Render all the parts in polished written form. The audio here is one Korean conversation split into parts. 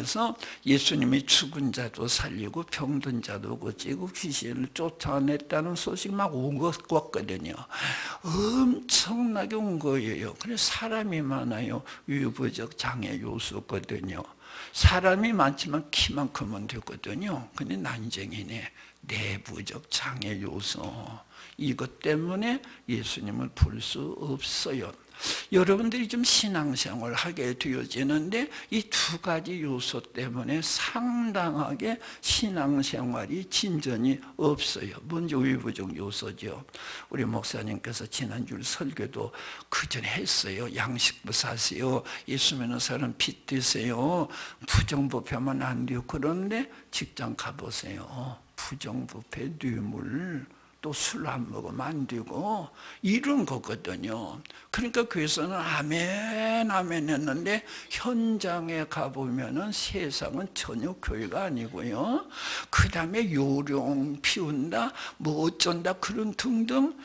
가운데서 예수님이 죽은 자도 살리고 병든 자도 고치고 귀신을 쫓아냈다는 소식 막 온 것 같거든요. 엄청나게 온 거예요. 그래서 사람이 많아요. 유부적 장애 요소거든요. 사람이 많지만 키만큼은 되거든요. 근데 난쟁이네. 내부적 장애 요소. 이것 때문에 예수님을 볼 수 없어요. 여러분들이 좀 신앙생활을 하게 되어지는데 이 두 가지 요소 때문에 상당하게 신앙생활이 진전이 없어요. 먼저 외부적 요소죠. 우리 목사님께서 지난주 설교도 그전에 했어요. 양식부 사세요. 예수 믿는 사람 빚 되세요. 부정부패하면 안 돼요. 그런데 직장 가보세요. 부정부패, 뇌물, 또 술 안 먹으면 안 되고 이런 거거든요. 그러니까 교회에서는 아멘 아멘 했는데 현장에 가보면은 세상은 전혀 교회가 아니고요. 그 다음에 요령 피운다 뭐 어쩐다 그런 등등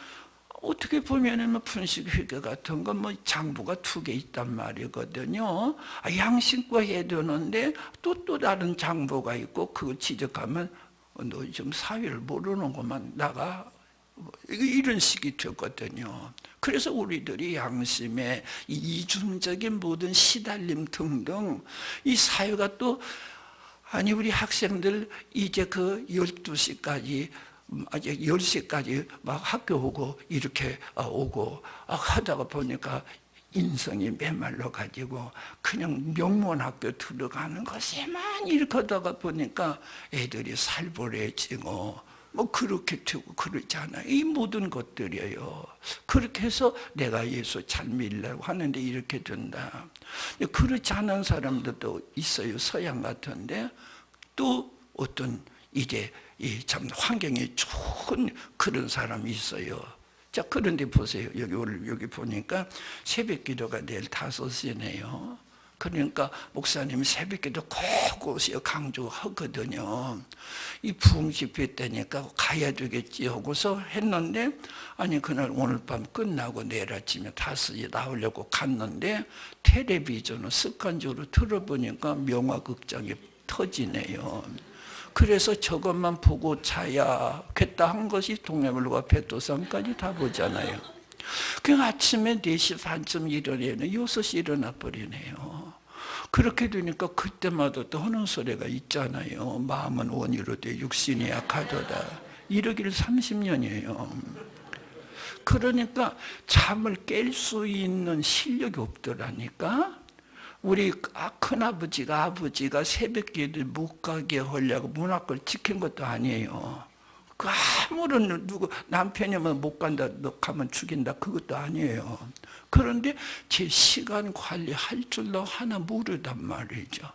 어떻게 보면은 분식 회계 같은 건 뭐 장부가 2개 있단 말이거든요. 양식과 해야 되는데 또 다른 장부가 있고 그거 지적하면 너 좀 사회를 모르는구만 나가 이런 식이 됐거든요. 그래서 우리들이 양심에 이중적인 모든 시달림 등등 이 사회가 또 아니 우리 학생들 이제 그 12시까지 아직 10시까지 막 학교 오고 이렇게 오고 하다가 보니까 인성이 메말라 가지고 그냥 명문학교 들어가는 것에만 이렇게 하다가 보니까 애들이 살벌해지고 뭐 그렇게 되고 그러잖아요. 이 모든 것들이에요. 그렇게 해서 내가 예수 잘 믿으려고 하는데 이렇게 된다. 그렇지 않은 사람들도 있어요. 서양 같은데 또 어떤 이제 참 환경이 좋은 그런 사람이 있어요. 자, 그런데 보세요. 여기 보니까 새벽 기도가 내일 5시네요. 그러니까 목사님이 새벽 기도 꼭 오세요. 강조하거든요. 이 부흥 집회 때니까 가야 되겠지 하고서 했는데 아니 그날 오늘 밤 끝나고 내일 아침에 5시에 나오려고 갔는데 텔레비전을 습관적으로 틀어보니까 명화극장이 터지네요. 그래서 저것만 보고 자야겠다 한 것이 동해물과 백두산까지 다 보잖아요. 그 아침에 4시 반쯤 일어나는 6시 일어나 버리네요. 그렇게 되니까 그때마다 또 하는 소리가 있잖아요. 마음은 원이로 돼 육신이 약하도다. 이러기를 30년이에요. 그러니까 잠을 깰 수 있는 실력이 없더라니까. 우리 큰아버지가 새벽기도 못 가게 하려고 문학을 지킨 것도 아니에요. 그 아무런 누구 남편이면 못 간다, 너 가면 죽인다 그것도 아니에요. 그런데 제 시간 관리할 줄도 하나 모르단 말이죠.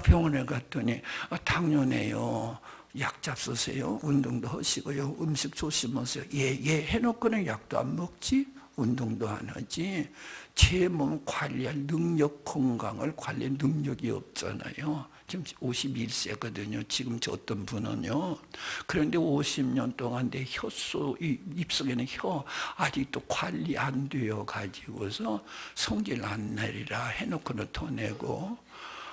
병원에 갔더니 당뇨네요. 약 잡수세요. 운동도 하시고요. 음식 조심하세요. 예 해놓고는 약도 안 먹지. 운동도 안 하지. 제 몸 관리할 능력, 건강을 관리할 능력이 없잖아요. 지금 51세거든요. 지금 저 어떤 분은요. 그런데 50년 동안 내 입속에는 혀 아직도 관리 안 되어 가지고서 성질 안 내리라 해놓고는 더 내고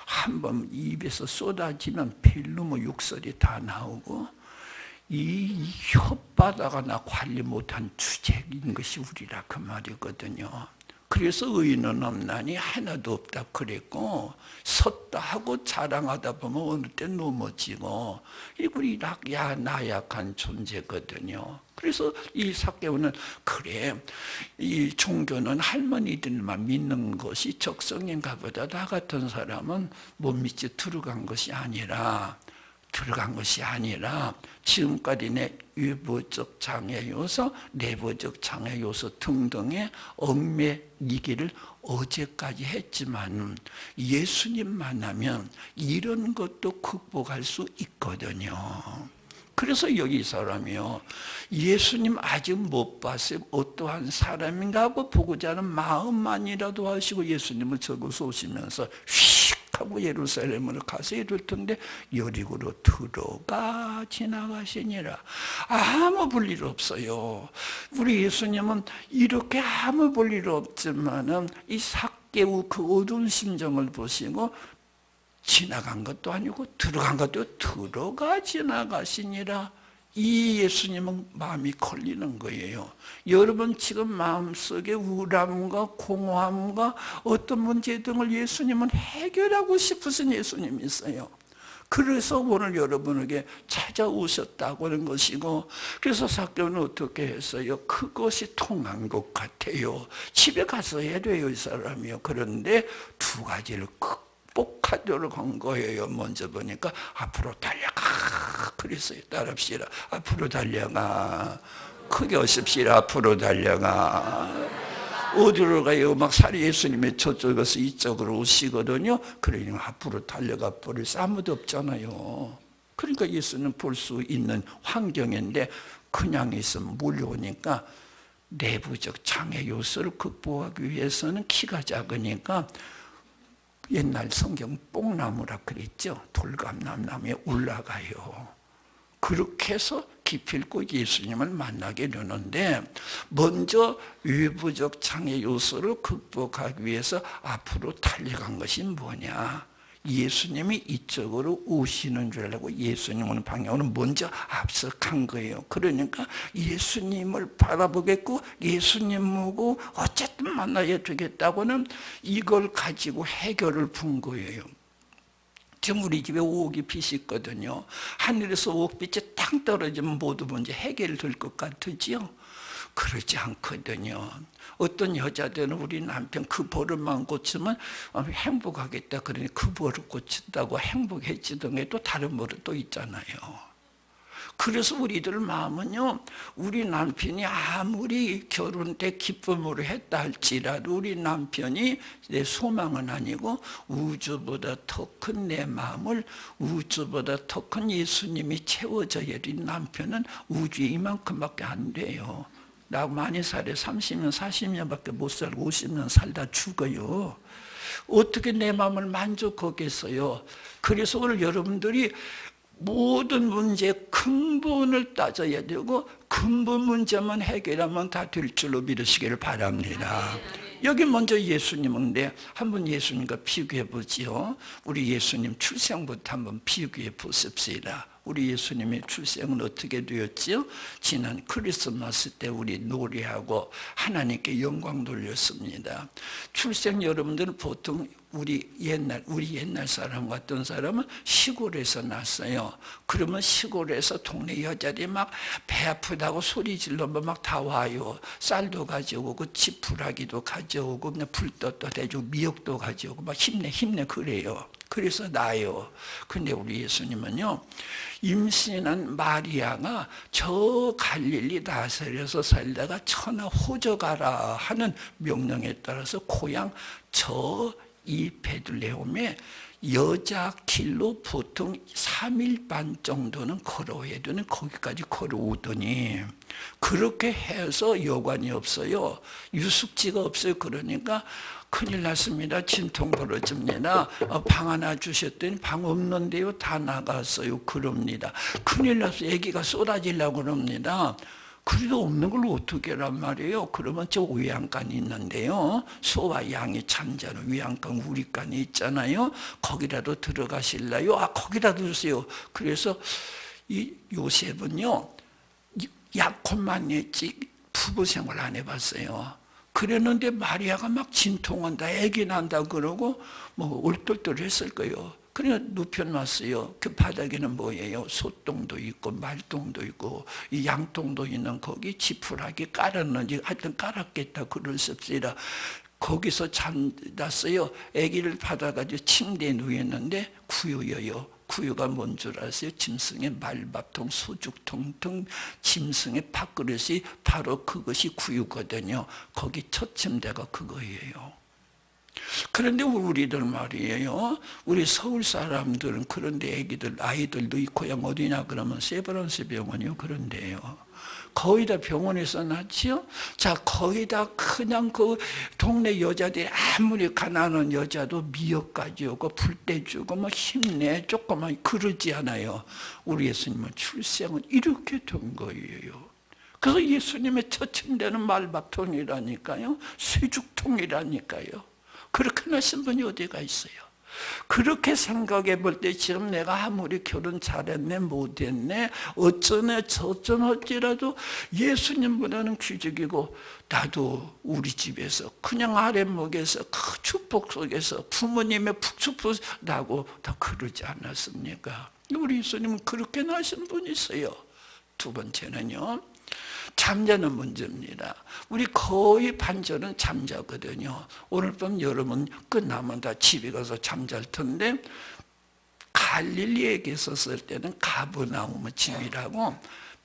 한번 입에서 쏟아지면 필름의 육설이 다 나오고 이 혓바닥 하나 관리 못한 주제인 것이 우리라 그 말이거든요. 그래서 의인은 없나니 하나도 없다 그랬고 섰다 하고 자랑하다 보면 어느 때 넘어지고 우리 나약한 존재거든요. 그래서 이 삭개오는 그래 이 종교는 할머니들만 믿는 것이 적성인가 보다. 나 같은 사람은 못 믿지 들어간 것이 아니라 지금까지 내 외부적 장애 요소, 내부적 장애 요소 등등의 얽매이기를 어제까지 했지만 예수님 만나면 이런 것도 극복할 수 있거든요. 그래서 여기 이 사람이요. 예수님 아직 못 봤어요. 어떠한 사람인가 하고 보고자 하는 마음만이라도 하시고 예수님을 적어서 오시면서 휙 하고 예루살렘으로 가서 이럴 텐데 여리고로 들어가 지나가시니라. 아무 볼일 없어요. 우리 예수님은 이렇게 아무 볼일 없지만은 이 삭개오 그 어두운 심정을 보시고 지나간 것도 아니고 들어간 것도 들어가 지나가시니라. 이 예수님은 마음이 걸리는 거예요. 여러분 지금 마음속에 우울함과 공허함과 어떤 문제 등을 예수님은 해결하고 싶으신 예수님이 있어요. 그래서 오늘 여러분에게 찾아오셨다고 하는 것이고, 그래서 사개오는 어떻게 했어요? 그것이 통한 것 같아요. 집에 가서 해야 돼요, 이 사람이요. 그런데 두 가지를 극복하도록 한 거예요. 먼저 보니까 앞으로 달려가 그랬어요. 따라합시다. 앞으로 달려가. 크게 하십시다. 앞으로 달려가. 어디로 가요? 막 살이 예수님의 저쪽에서 이쪽으로 오시거든요. 그러니까 앞으로 달려가 버려서 아무도 없잖아요. 그러니까 예수는 볼 수 있는 환경인데 그냥 있으면 몰려오니까 내부적 장애 요소를 극복하기 위해서는 키가 작으니까 옛날 성경 뽕나무라 그랬죠. 돌감나무에 올라가요. 그렇게 해서 기필코 예수님을 만나게 되는데, 먼저 외부적 장애 요소를 극복하기 위해서 앞으로 달려간 것이 뭐냐? 예수님이 이쪽으로 오시는 줄 알고 예수님 오는 방향으로 먼저 앞서 간 거예요. 그러니까 예수님을 바라보겠고 예수님하고 어쨌든 만나야 되겠다고는 이걸 가지고 해결을 본 거예요. 지금 우리 집에 오옥이 빛이 있거든요. 하늘에서 오옥빛이 땅 떨어지면 모두 문제 해결될 것 같으지요? 그러지 않거든요. 어떤 여자들은 우리 남편 그 버릇만 고치면 행복하겠다 그러니 그 버릇 고친다고 행복해지던 또 다른 버릇도 있잖아요. 그래서 우리들 마음은요, 우리 남편이 아무리 결혼 때 기쁨으로 했다 할지라도 우리 남편이 내 소망은 아니고 우주보다 더 큰 내 마음을 우주보다 더 큰 예수님이 채워져야 돼. 남편은 우주에 이만큼밖에 안 돼요. 나 많이 살에 30년 40년밖에 못 살고 50년 살다 죽어요. 어떻게 내 마음을 만족하겠어요? 그래서 오늘 여러분들이 모든 문제의 근본을 따져야 되고 근본 문제만 해결하면 다 될 줄로 믿으시기를 바랍니다. 여기 먼저 예수님인데 한번 예수님과 비교해 보지요. 우리 예수님 출생부터 한번 비교해 보십시다. 우리 예수님의 출생은 어떻게 되었지요? 지난 크리스마스 때 우리 노래하고 하나님께 영광 돌렸습니다. 출생 여러분들은 보통 우리 옛날 사람 같은 사람은 시골에서 났어요. 그러면 시골에서 동네 여자들이 막 배 아프다고 소리 질러면 막 다 와요. 쌀도 가져오고 지푸라기도 가져오고 그냥 불떡도 해주고 미역도 가져오고 막 힘내 그래요. 그래서 나요. 근데 우리 예수님은요, 임신한 마리아가 저 갈릴리 나사렛에서 살다가 천하 호저 가라 하는 명령에 따라서 고향 이 베들레헴에 여자 길로 보통 3일 반 정도는 걸어야 되는 거기까지 걸어오더니 그렇게 해서 여관이 없어요. 유숙지가 없어요. 그러니까 큰일 났습니다. 진통 벌어집니다. 방 하나 주셨더니 방 없는데요. 다 나갔어요. 그럽니다. 큰일 났어요. 아기가 쏟아지려고 그럽니다. 그래도 없는 걸 어떻게 하란 말이에요. 그러면 저 위안간이 있는데요. 소와 양이 잠자는 위안간 우리간이 있잖아요. 거기라도 들어가실래요? 거기라도 주세요. 그래서 이 요셉은요, 약혼만 했지 부부 생활 안 해봤어요. 그랬는데 마리아가 막 진통한다, 아기 난다 그러고 뭐 얼떨떨했을 거예요. 그러니까 눕혀놨어요. 그 바닥에는 뭐예요? 소똥도 있고 말똥도 있고 이 양똥도 있는 거기 지푸라기 깔았는지 하여튼 깔았겠다 그러십시다. 거기서 잠잤어요. 아기를 받아가지고 침대에 누웠는데 구유여요. 구유가 뭔 줄 아세요? 짐승의 말밥통, 소죽통 등 짐승의 밥그릇이 바로 그것이 구유거든요. 거기 첫 침대가 그거예요. 그런데 우리들 말이에요. 우리 서울 사람들은 그런데 아이들도 이 고향 어디냐 그러면 세브란스 병원이요. 그런데요. 거의 다 병원에서 낳지요. 자, 거의 다 그냥 그 동네 여자들이 아무리 가난한 여자도 미역까지 오고 불 때 주고 뭐 힘내 조금만 그러지 않아요. 우리 예수님은 출생은 이렇게 된 거예요. 그래서 예수님의 첫 침대는 말밥통이라니까요. 쇠죽통이라니까요. 그렇게 나신 분이 어디가 있어요? 그렇게 생각해 볼 때 지금 내가 아무리 결혼 잘했네 못했네 어쩌네 저쩌네 할지라도 예수님보다는 귀족이고, 나도 우리 집에서 그냥 아랫목에서 그 축복 속에서 부모님의 축복 나고 다 그러지 않았습니까? 우리 예수님은 그렇게 나신 분이세요. 두 번째는요, 잠자는 문제입니다. 우리 거의 반절은 잠자거든요. 오늘 밤 여러분 끝나면 다 집에 가서 잠잘 텐데, 갈릴리에 계셨을 때는 가버나움 집이라고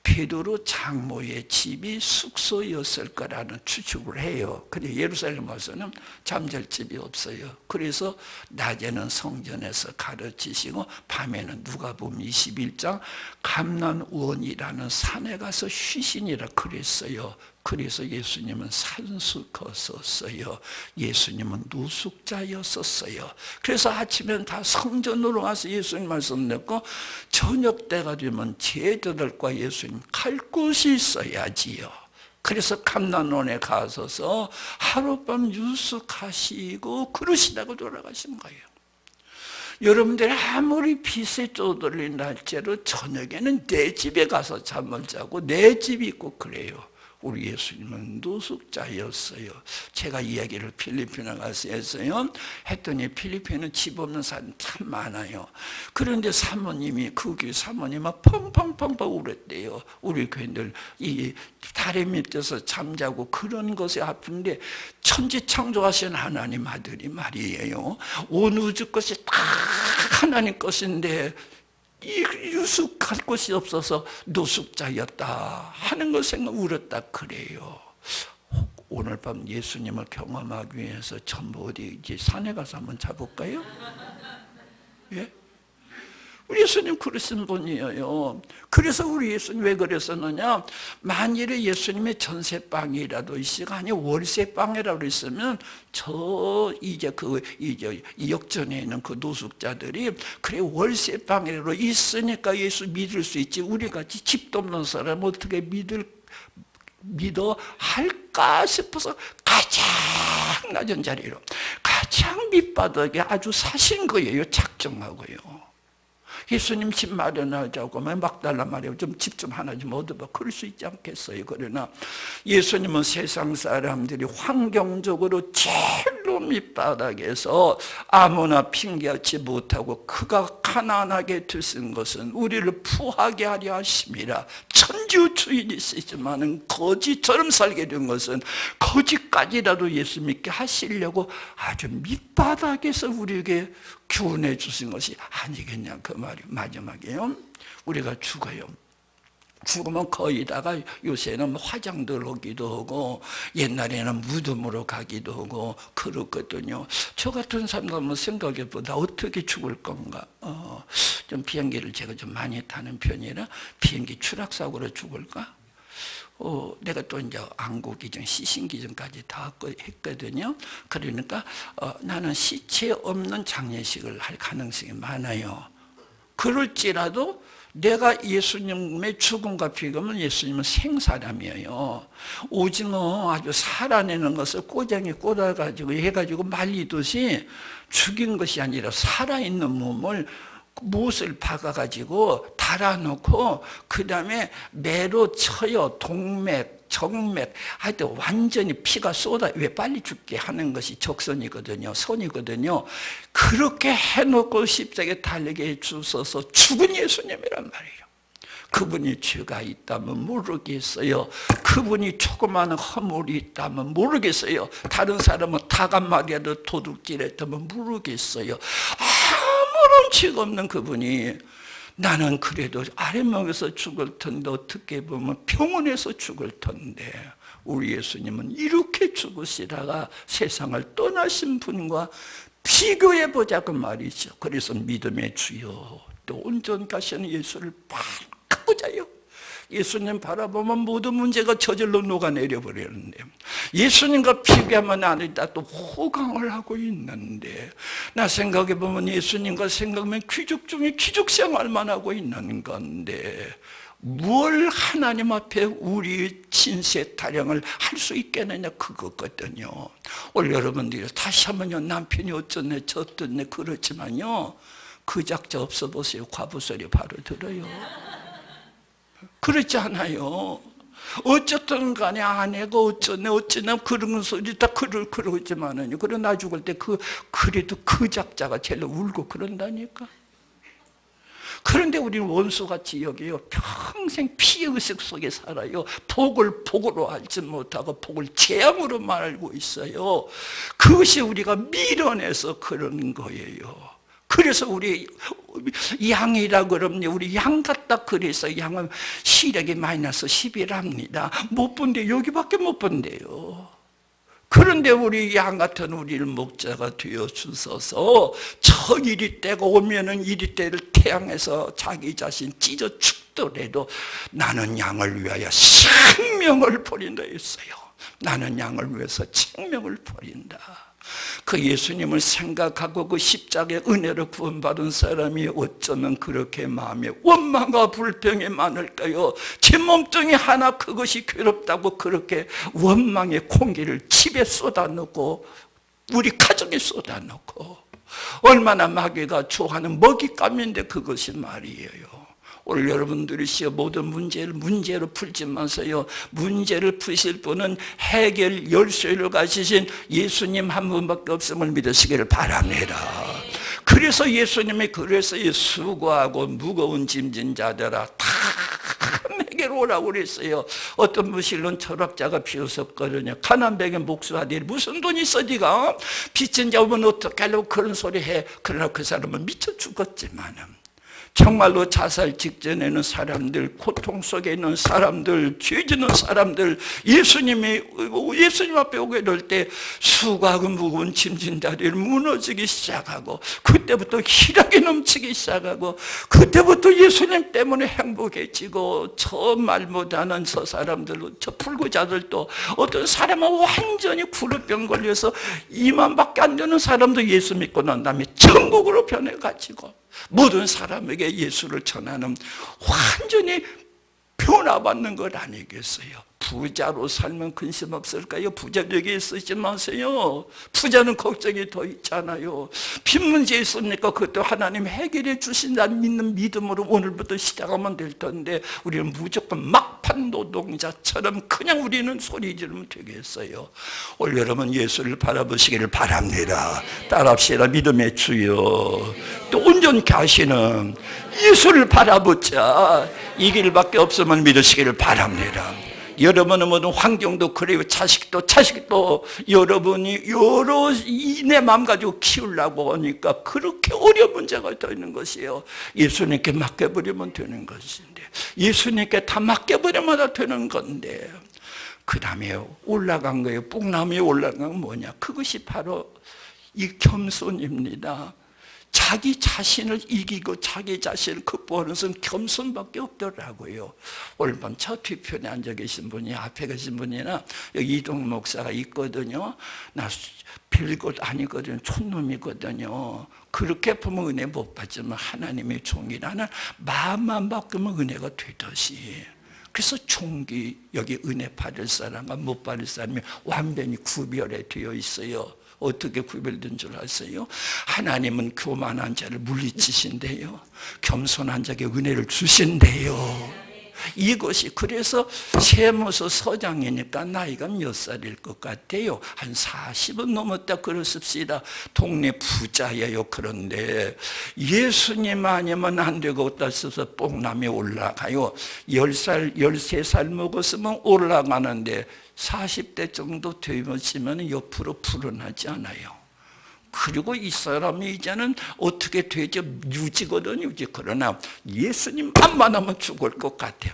베드로 장모의 집이 숙소였을 거라는 추측을 해요. 근데 예루살렘 와서는 잠잘 집이 없어요. 그래서 낮에는 성전에서 가르치시고 밤에는 누가복음 21장 감난원이라는 산에 가서 쉬시니라 그랬어요. 그래서 예수님은 산수커셨어요. 예수님은 노숙자였었어요. 그래서 아침엔 다 성전으로 와서 예수님 말씀 듣고 저녁 때가 되면 제자들과 예수님 갈 곳이 있어야지요. 그래서 감난원에 가셔서 하룻밤 유숙하시고 그러시다가 돌아가신 거예요. 여러분들 아무리 빛에 쪼들린 날짜로 저녁에는 내 집에 가서 잠을 자고 내 집이 있고 그래요. 우리 예수님은 노숙자였어요. 제가 이야기를 필리핀에 가서 했어요. 했더니 필리핀은 집 없는 사람 참 많아요. 그런데 사모님이 그 교회 사모님은 펑펑펑펑 울었대요. 우리 교인들 이 다리 밑에서 잠자고 그런 것에 아픈데 천지창조하신 하나님 아들이 말이에요. 온 우주 것이 다 하나님 것인데 이 유숙할 곳이 없어서 노숙자였다 하는 걸 생각 울었다 그래요. 오늘 밤 예수님을 경험하기 위해서 전부 어디 이제 산에 가서 한번 자볼까요? 예? 우리 예수님 그러신 분이에요. 그래서 우리 예수님 왜 그랬었느냐? 만일에 예수님의 전세방이라도 있으가 아니 월세방이라도 있으면 이제 이 역전에 있는 그 노숙자들이 그래 월세방이라도 있으니까 예수 믿을 수 있지 우리 같이 집도 없는 사람 어떻게 믿어 할까 싶어서 가장 낮은 자리로 가장 밑바닥에 아주 사신 거예요. 작정하고요. 예수님 집 마련하자고 막 달라 말이에요. 좀 집 좀 하나 좀 얻어봐. 그럴 수 있지 않겠어요. 그러나 예수님은 세상 사람들이 환경적으로 제일로 밑바닥에서 아무나 핑계하지 못하고 그가 가난하게 드신 것은 우리를 부하게 하려 하심이라. 천지주인이시지만은 거지처럼 살게 된 것은 거지까지라도 예수 믿게 하시려고 아주 밑바닥에서 우리에게 구원해 주신 것이 아니겠냐 그 말이. 마지막에요, 우리가 죽어요. 죽으면 거의다가 요새는 화장들 하기도 하고 옛날에는 무덤으로 가기도 하고 그렇거든요. 저 같은 사람은 생각해보다 어떻게 죽을 건가. 좀 비행기를 제가 좀 많이 타는 편이라 비행기 추락사고로 죽을까? 내가 또 이제 안구기증, 시신기증까지 다 했거든요. 그러니까 나는 시체 없는 장례식을 할 가능성이 많아요. 그럴지라도 내가 예수님의 죽음과 비교하면 예수님은 생사람이에요. 오징어 아주 살아내는 것을 꼬쟁이 꽂아가지고 해가지고 말리듯이 죽인 것이 아니라 살아있는 몸을 못을 박아가지고 달아놓고 그 다음에 매로 쳐요. 동맥, 정맥 하여튼 완전히 피가 쏟아 왜 빨리 죽게 하는 것이 적선이거든요. 선이거든요. 그렇게 해놓고 십자가에 달리게 해주셔서 죽은 예수님이란 말이에요. 그분이 죄가 있다면 모르겠어요. 그분이 조그마한 허물이 있다면 모르겠어요. 다른 사람은 닭 한 마리라도 도둑질했다면 모르겠어요. 아무런 죄가 없는 그분이 나는 그래도 아랫목에서 죽을 텐데 어떻게 보면 병원에서 죽을 텐데 우리 예수님은 이렇게 죽으시다가 세상을 떠나신 분과 비교해 보자고 말이죠. 그래서 믿음의 주여 또 온전 가시는 예수를 바라보자요. 예수님 바라보면 모든 문제가 저절로 녹아내려 버리는데 예수님과 비교하면 아니다 또 호강을 하고 있는데 나 생각해보면 예수님과 생각하면 귀족 중에 귀족 생활만 하고 있는 건데 뭘 하나님 앞에 우리 진세 타령을 할 수 있겠느냐, 그거거든요. 오늘 여러분들이 다시 한번요, 남편이 어쩌네 저쩌네 그렇지만요, 그 작자 없어 보세요. 과부 소리 바로 들어요. 그렇지 않아요? 어쨌든 간에 아내가 어쩌네 그런 소리 다 그러지만은요, 그래 나 죽을 때 그래도 그 작자가 제일 울고 그런다니까. 그런데 우리는 원수같이 여기요, 평생 피의식 속에 살아요. 복을 복으로 알지 못하고 복을 재앙으로만 알고 있어요. 그것이 우리가 밀어내서 그런 거예요. 그래서 우리 양이라 그러면 우리 양 같다 그래서 양은 시력이 마이너스 10이랍니다. 못 본대, 여기밖에 못 본대요. 그런데 우리 양 같은 우리를 목자가 되어 주셔서 저 이리 때가 오면은 이리 때를 태양에서 자기 자신 찢어 죽더라도 나는 양을 위하여 생명을 버린다 했어요. 나는 양을 위해서 생명을 버린다. 그 예수님을 생각하고 그 십자가의 은혜로 구원받은 사람이 어쩌면 그렇게 마음에 원망과 불평이 많을까요? 제 몸뚱이 하나 그것이 괴롭다고 그렇게 원망의 공기를 집에 쏟아놓고 우리 가정에 쏟아놓고, 얼마나 마귀가 좋아하는 먹잇감인데 그것이 말이에요. 오늘 여러분들이 모든 문제로 풀지 마세요. 문제를 푸실 분은 해결 열쇠를 가지신 예수님 한 분밖에 없음을 믿으시기를 바랍니다. 그래서 예수님이 그래서 수고하고 무거운 짐진 자들아 다 내게로 오라고 그랬어요. 어떤 무실론 철학자가 비웃었거든요. 가난뱅이 목수하되 무슨 돈이 있어 네가? 빚진 자 오면 어떻게 하려고 그런 소리 해. 그러나 그 사람은 미쳐 죽었지만은 정말로 자살 직전에는 사람들, 고통 속에 있는 사람들, 죄 짓는 사람들, 예수님 앞에 오게 될 때 수고하고 무거운 짐진 자리를 무너지기 시작하고, 그때부터 희락이 넘치기 시작하고, 그때부터 예수님 때문에 행복해지고, 저 말 못하는 저 사람들, 저 불구자들도, 어떤 사람은 완전히 구루병 걸려서 이만밖에 안 되는 사람도 예수 믿고 난 다음에 천국으로 변해가지고 모든 사람에게 예수를 전하는 완전히 변화받는 것 아니겠어요? 부자로 살면 근심 없을까요? 부자에게 쓰지 마세요. 부자는 걱정이 더 있잖아요. 빚 문제 있습니까? 그것도 하나님 해결해 주신다는 믿는 믿음으로 오늘부터 시작하면 될 텐데, 우리는 무조건 막판 노동자처럼 그냥 우리는 소리 지르면 되겠어요. 오늘 여러분 예수를 바라보시기를 바랍니다. 따라합시다. 믿음의 주여, 또 온전케 하시는 예수를 바라보자. 이 길밖에 없으면 믿으시기를 바랍니다. 여러분은 모든 환경도 그래요. 자식도 여러분이 여러 내 마음 가지고 키우려고 하니까 그렇게 어려운 문제가 더 있는 것이에요. 예수님께 맡겨버리면 되는 것인데, 예수님께 다 맡겨버리면 되는 건데, 그 다음에 올라간 거예요. 뽕나무에 올라간 건 뭐냐? 그것이 바로 이 겸손입니다. 자기 자신을 이기고 자기 자신을 극복하는 것은 겸손밖에 없더라고요. 오늘 밤 저 뒤편에 앉아 계신 분이, 앞에 계신 분이나 여기 이동 목사가 있거든요. 나 별것 아니거든요. 촌놈이거든요. 그렇게 보면 은혜 못 받지만 하나님의 종이라는 마음만 바꾸면 은혜가 되듯이, 그래서 종기 여기 은혜 받을 사람과 못 받을 사람이 완전히 구별이 되어 있어요. 어떻게 구별된 줄 아세요? 하나님은 교만한 자를 물리치신대요. 겸손한 자에게 은혜를 주신대요. 이것이, 그래서 세무서 서장이니까 나이가 몇 살일 것 같아요? 한 40은 넘었다 그러십시다. 동네 부자예요. 그런데 예수님 아니면 안 되고 어디다 써서 뽕남에 올라가요. 10살, 13살 먹었으면 올라가는데 40대 정도 되면 옆으로 불어나지 않아요. 그리고 이 사람이 이제는 어떻게 되죠? 유지거든, 유지. 그러나 예수님만 만나면 죽을 것 같아요.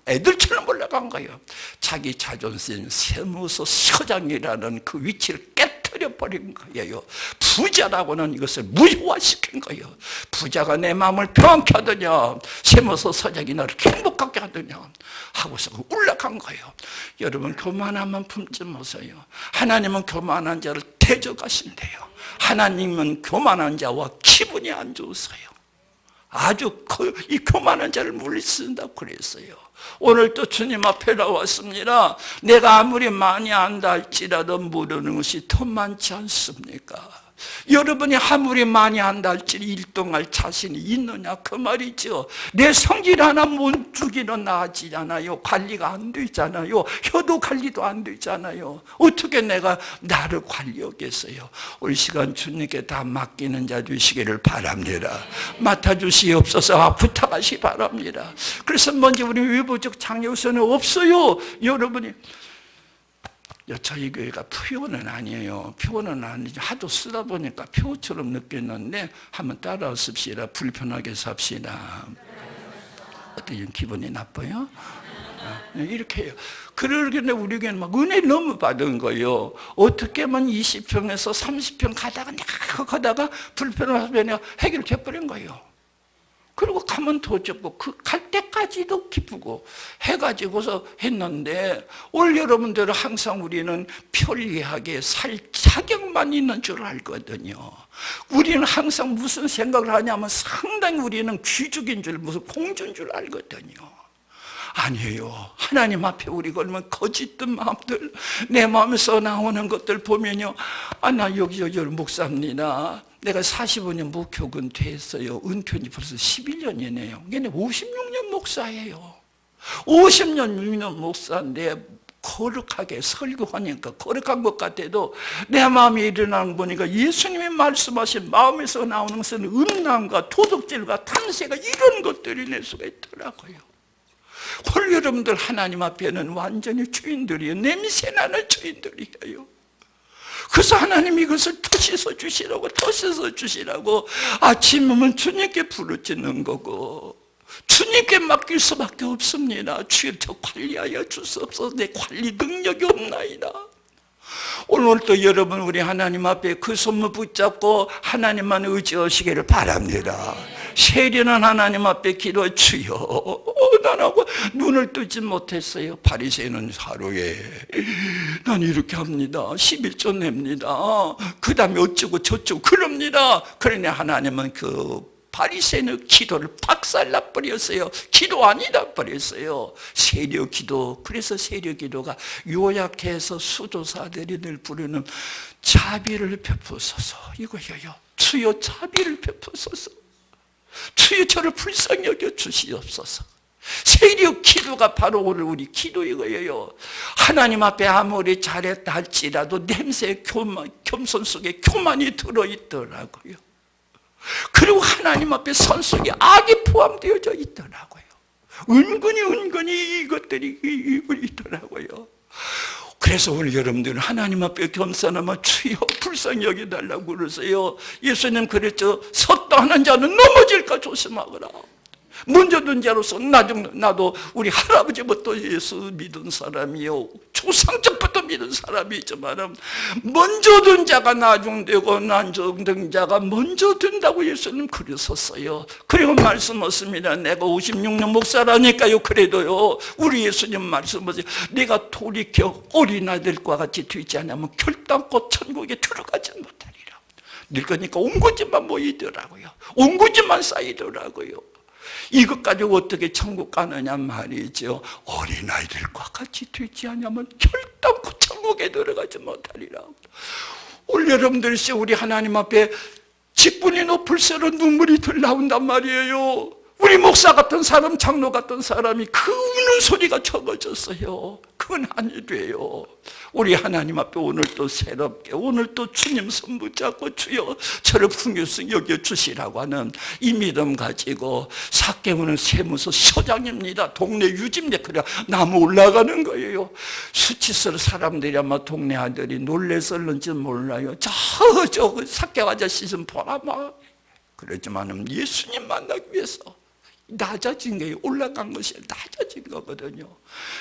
애들처럼 올라간 거예요. 자기 자존심, 세무서 서장이라는 그 위치를 깨뜨려 버린 거예요. 부자라고는 이것을 무효화시킨 거예요. 부자가 내 마음을 평안케 하더냐, 세무서 서장이 나를 행복하게 하더냐 하고서 올라간 거예요. 여러분, 교만함만 품지 마세요. 하나님은 교만한 자를 대적하신대요. 하나님은 교만한 자와 기분이 안 좋으세요. 아주 이 교만한 자를 물리친다고 그랬어요. 오늘 또 주님 앞에 나왔습니다. 내가 아무리 많이 안다 할지라도 모르는 것이 더 많지 않습니까? 여러분이 아무리 많이 안다 할지 일동할 자신이 있느냐 그 말이죠. 내 성질 하나 못 주기는 나아지지 않아요. 관리가 안 되잖아요. 효도 관리도 안 되잖아요. 어떻게 내가 나를 관리하겠어요? 올 시간 주님께 다 맡기는 자 되시기를 바랍니다. 맡아주시옵소서 부탁하시 바랍니다. 그래서 먼저 우리 외부적 장애우선은 없어요. 여러분이 저희 교회가 표어는 아니에요. 표어는 아니죠. 하도 쓰다 보니까 표처럼 느꼈는데 한번 따라 씁시다. 불편하게 삽시다. 어떻게 기분이 나빠요? 이렇게 해요. 그러길래 우리 교회는 막 은혜 너무 받은 거예요. 어떻게 하면 20평에서 30평 가다가 불편하면 해결돼버린 거예요. 그리고 가면 더 좋고 갈 때까지도 기쁘고 해가지고서 했는데 올 여러분들은 항상 우리는 편리하게 살 자격만 있는 줄 알거든요. 우리는 항상 무슨 생각을 하냐면 상당히 우리는 귀족인 줄 무슨 공주인 줄 알거든요. 아니에요. 하나님 앞에 우리가 얼마나 거짓된 마음들 내 마음에서 나오는 것들 보면요, 나 여기 목사입니다. 내가 45년 목회군 됐어요. 은퇴는 벌써 11년이네요. 걔네 56년 목사예요. 50년 목사인데 거룩하게 설교하니까 거룩한 것 같아도 내 마음에 일어나는 거 보니까 예수님이 말씀하신 마음에서 나오는 것은 음란과 도둑질과 탐세가 이런 것들이 낼 수가 있더라고요. 오늘 여러분들 하나님 앞에는 완전히 주인들이에요. 냄새나는 주인들이에요. 그래서 하나님이 이것을 더 씻어주시라고 더 씻어주시라고 아침이면 주님께 부르짖는 거고 주님께 맡길 수밖에 없습니다. 주여 저 관리하여 주시옵소서. 내 관리 능력이 없나이다. 오늘 또 여러분 우리 하나님 앞에 그 손을 붙잡고 하나님만 의지하시기를 바랍니다. 세리는 하나님 앞에 기도해 주여 나라고 눈을 뜨지 못했어요. 바리새인은 하루에 난 이렇게 합니다. 11조 냅니다. 그 다음에 어쩌고 저쩌고 그럽니다. 그러니 하나님은 그 바리새인의 기도를 박살나 버렸어요. 기도 아니다 버렸어요. 세려 기도. 그래서 세려 기도가 요약해서 수도사들이 늘 부르는 자비를 베푸소서 이거예요. 주여 자비를 베푸소서. 주여 저를 불쌍히 여겨 주시옵소서. 세력 기도가 바로 오늘 우리 기도 이거예요. 하나님 앞에 아무리 잘했다 할지라도 냄새 겸손 속에 교만이 들어있더라고요. 그리고 하나님 앞에 선 속에 악이 포함되어져 있더라고요. 은근히 이것들이 있더라고요. 그래서 오늘 여러분들은 하나님 앞에 겸손하면 주여 불쌍히 여겨달라고 그러세요. 예수님 그랬죠. 섰다 하는 자는 넘어질까 조심하거라. 먼저 든 자로서 나도 우리 할아버지부터 예수 믿은 사람이요 조상적부터 믿은 사람이지만 먼저 든 자가 나중되고 나중된 자가 먼저 된다고 예수님 그러셨어요. 그리고 말씀하십니다. 내가 56년 목사라니까요. 그래도요 우리 예수님 말씀하세요. 내가 돌이켜 어린아들과 같이 되지 않으면 결단코 천국에 들어가지 못하리라. 늙으니까 온고지만 모이더라고요. 온고지만 쌓이더라고요. 이것 가지고 어떻게 천국 가느냐 말이죠. 어린아이들과 같이 되지 않으면 결단코 천국에 들어가지 못하리라. 오늘 여러분들이 우리 하나님 앞에 직분이 높을수록 눈물이 덜 나온단 말이에요. 우리 목사 같은 사람, 장로 같은 사람이 그 우는 소리가 적어졌어요. 그건 아니 돼요. 우리 하나님 앞에 오늘 또 새롭게 오늘 또 주님 손 붙잡고 주여 저를 풍요성 여겨주시라고 하는 이 믿음 가지고 삭개문은 세무서 서장입니다. 동네 유집내 그래 나무 올라가는 거예요. 수치스러 사람들이 아마 동네 아들이 놀래설는지 몰라요. 저 삭개 아저씨 좀 보라마. 그러지만 예수님 만나기 위해서 낮아진 거예요. 올라간 것이 낮아진 거거든요.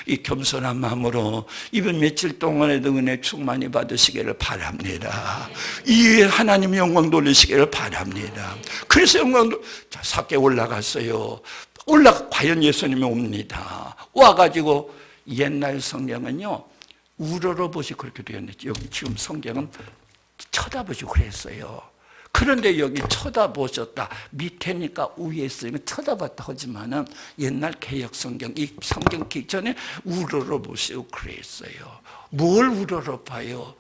이 겸손한 마음으로 이번 며칠 동안에도 은혜 충만히 받으시기를 바랍니다. 이 하나님 영광 돌리시기를 바랍니다. 그래서 삭개 올라갔어요. 과연 예수님이 옵니다. 와가지고 옛날 성경은요 우러러보시 그렇게 되었는지 여기 지금 성경은 쳐다보시고 그랬어요. 그런데 여기 쳐다보셨다. 밑에니까 위에 있으니까 쳐다봤다 하지만은 옛날 개역 성경, 이 성경 기기 전에 우러러보시고 그랬어요. 뭘 우러러봐요?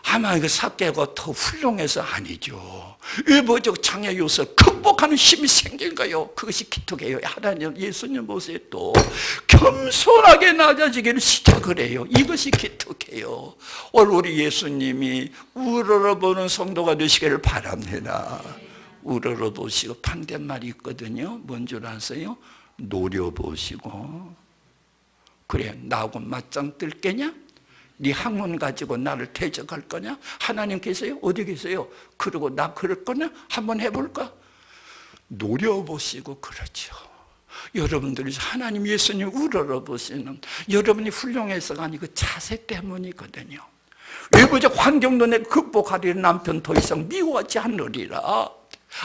아마 이거 삭개가 더 훌륭해서 아니죠. 외부적 장애 요소를 극복하는 힘이 생긴 거예요. 그것이 기특해요. 하나님, 예수님 보세요. 또 겸손하게 낮아지기를 시작을 해요. 이것이 기특해요. 오늘 우리 예수님이 우러러보는 성도가 되시기를 바랍니다. 우러러보시고 반대말이 있거든요. 뭔 줄 아세요? 노려보시고. 그래, 나하고 맞짱 뜰 게냐? 네 학문 가지고 나를 대적할 거냐? 하나님 계세요? 어디 계세요? 그러고 나 그럴 거냐? 한번 해볼까? 노려보시고 그러죠. 여러분들이 하나님 예수님 우러러보시는 여러분이 훌륭해서가 아니고 자세 때문이거든요. 외부적 환경도 내 극복하리라. 남편 더 이상 미워하지 않으리라.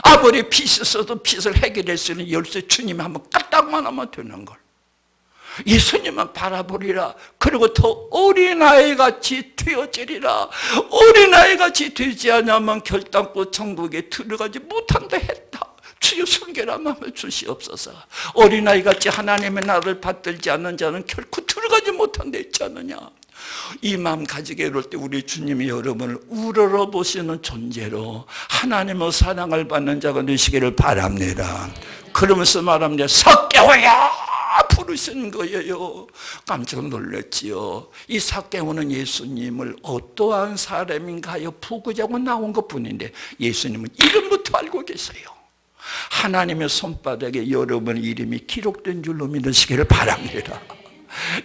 아버지 빚이 있어도 빚을 해결할 수 있는 열쇠 주님이 한번 까딱만 하면 되는 걸. 예수님만 바라보리라. 그리고 더 어린아이같이 되어지리라. 어린아이같이 되지 않으면 결단코 천국에 들어가지 못한다 했다. 주여 순결한 마음을 주시옵소서. 어린아이같이 하나님의 나라를 받들지 않는 자는 결코 들어가지 못한다 했지 않느냐. 이 마음 가지게 이럴 때 우리 주님이 여러분을 우러러보시는 존재로 하나님의 사랑을 받는 자가 되시기를 바랍니다. 그러면서 말합니다. 삭개오야 부르신 거예요. 깜짝 놀랐지요. 이 삭개오는 예수님을 어떠한 사람인가요? 부구자고 나온 것뿐인데 예수님은 이름부터 알고 계세요. 하나님의 손바닥에 여러분의 이름이 기록된 줄로 믿으시기를 바랍니다.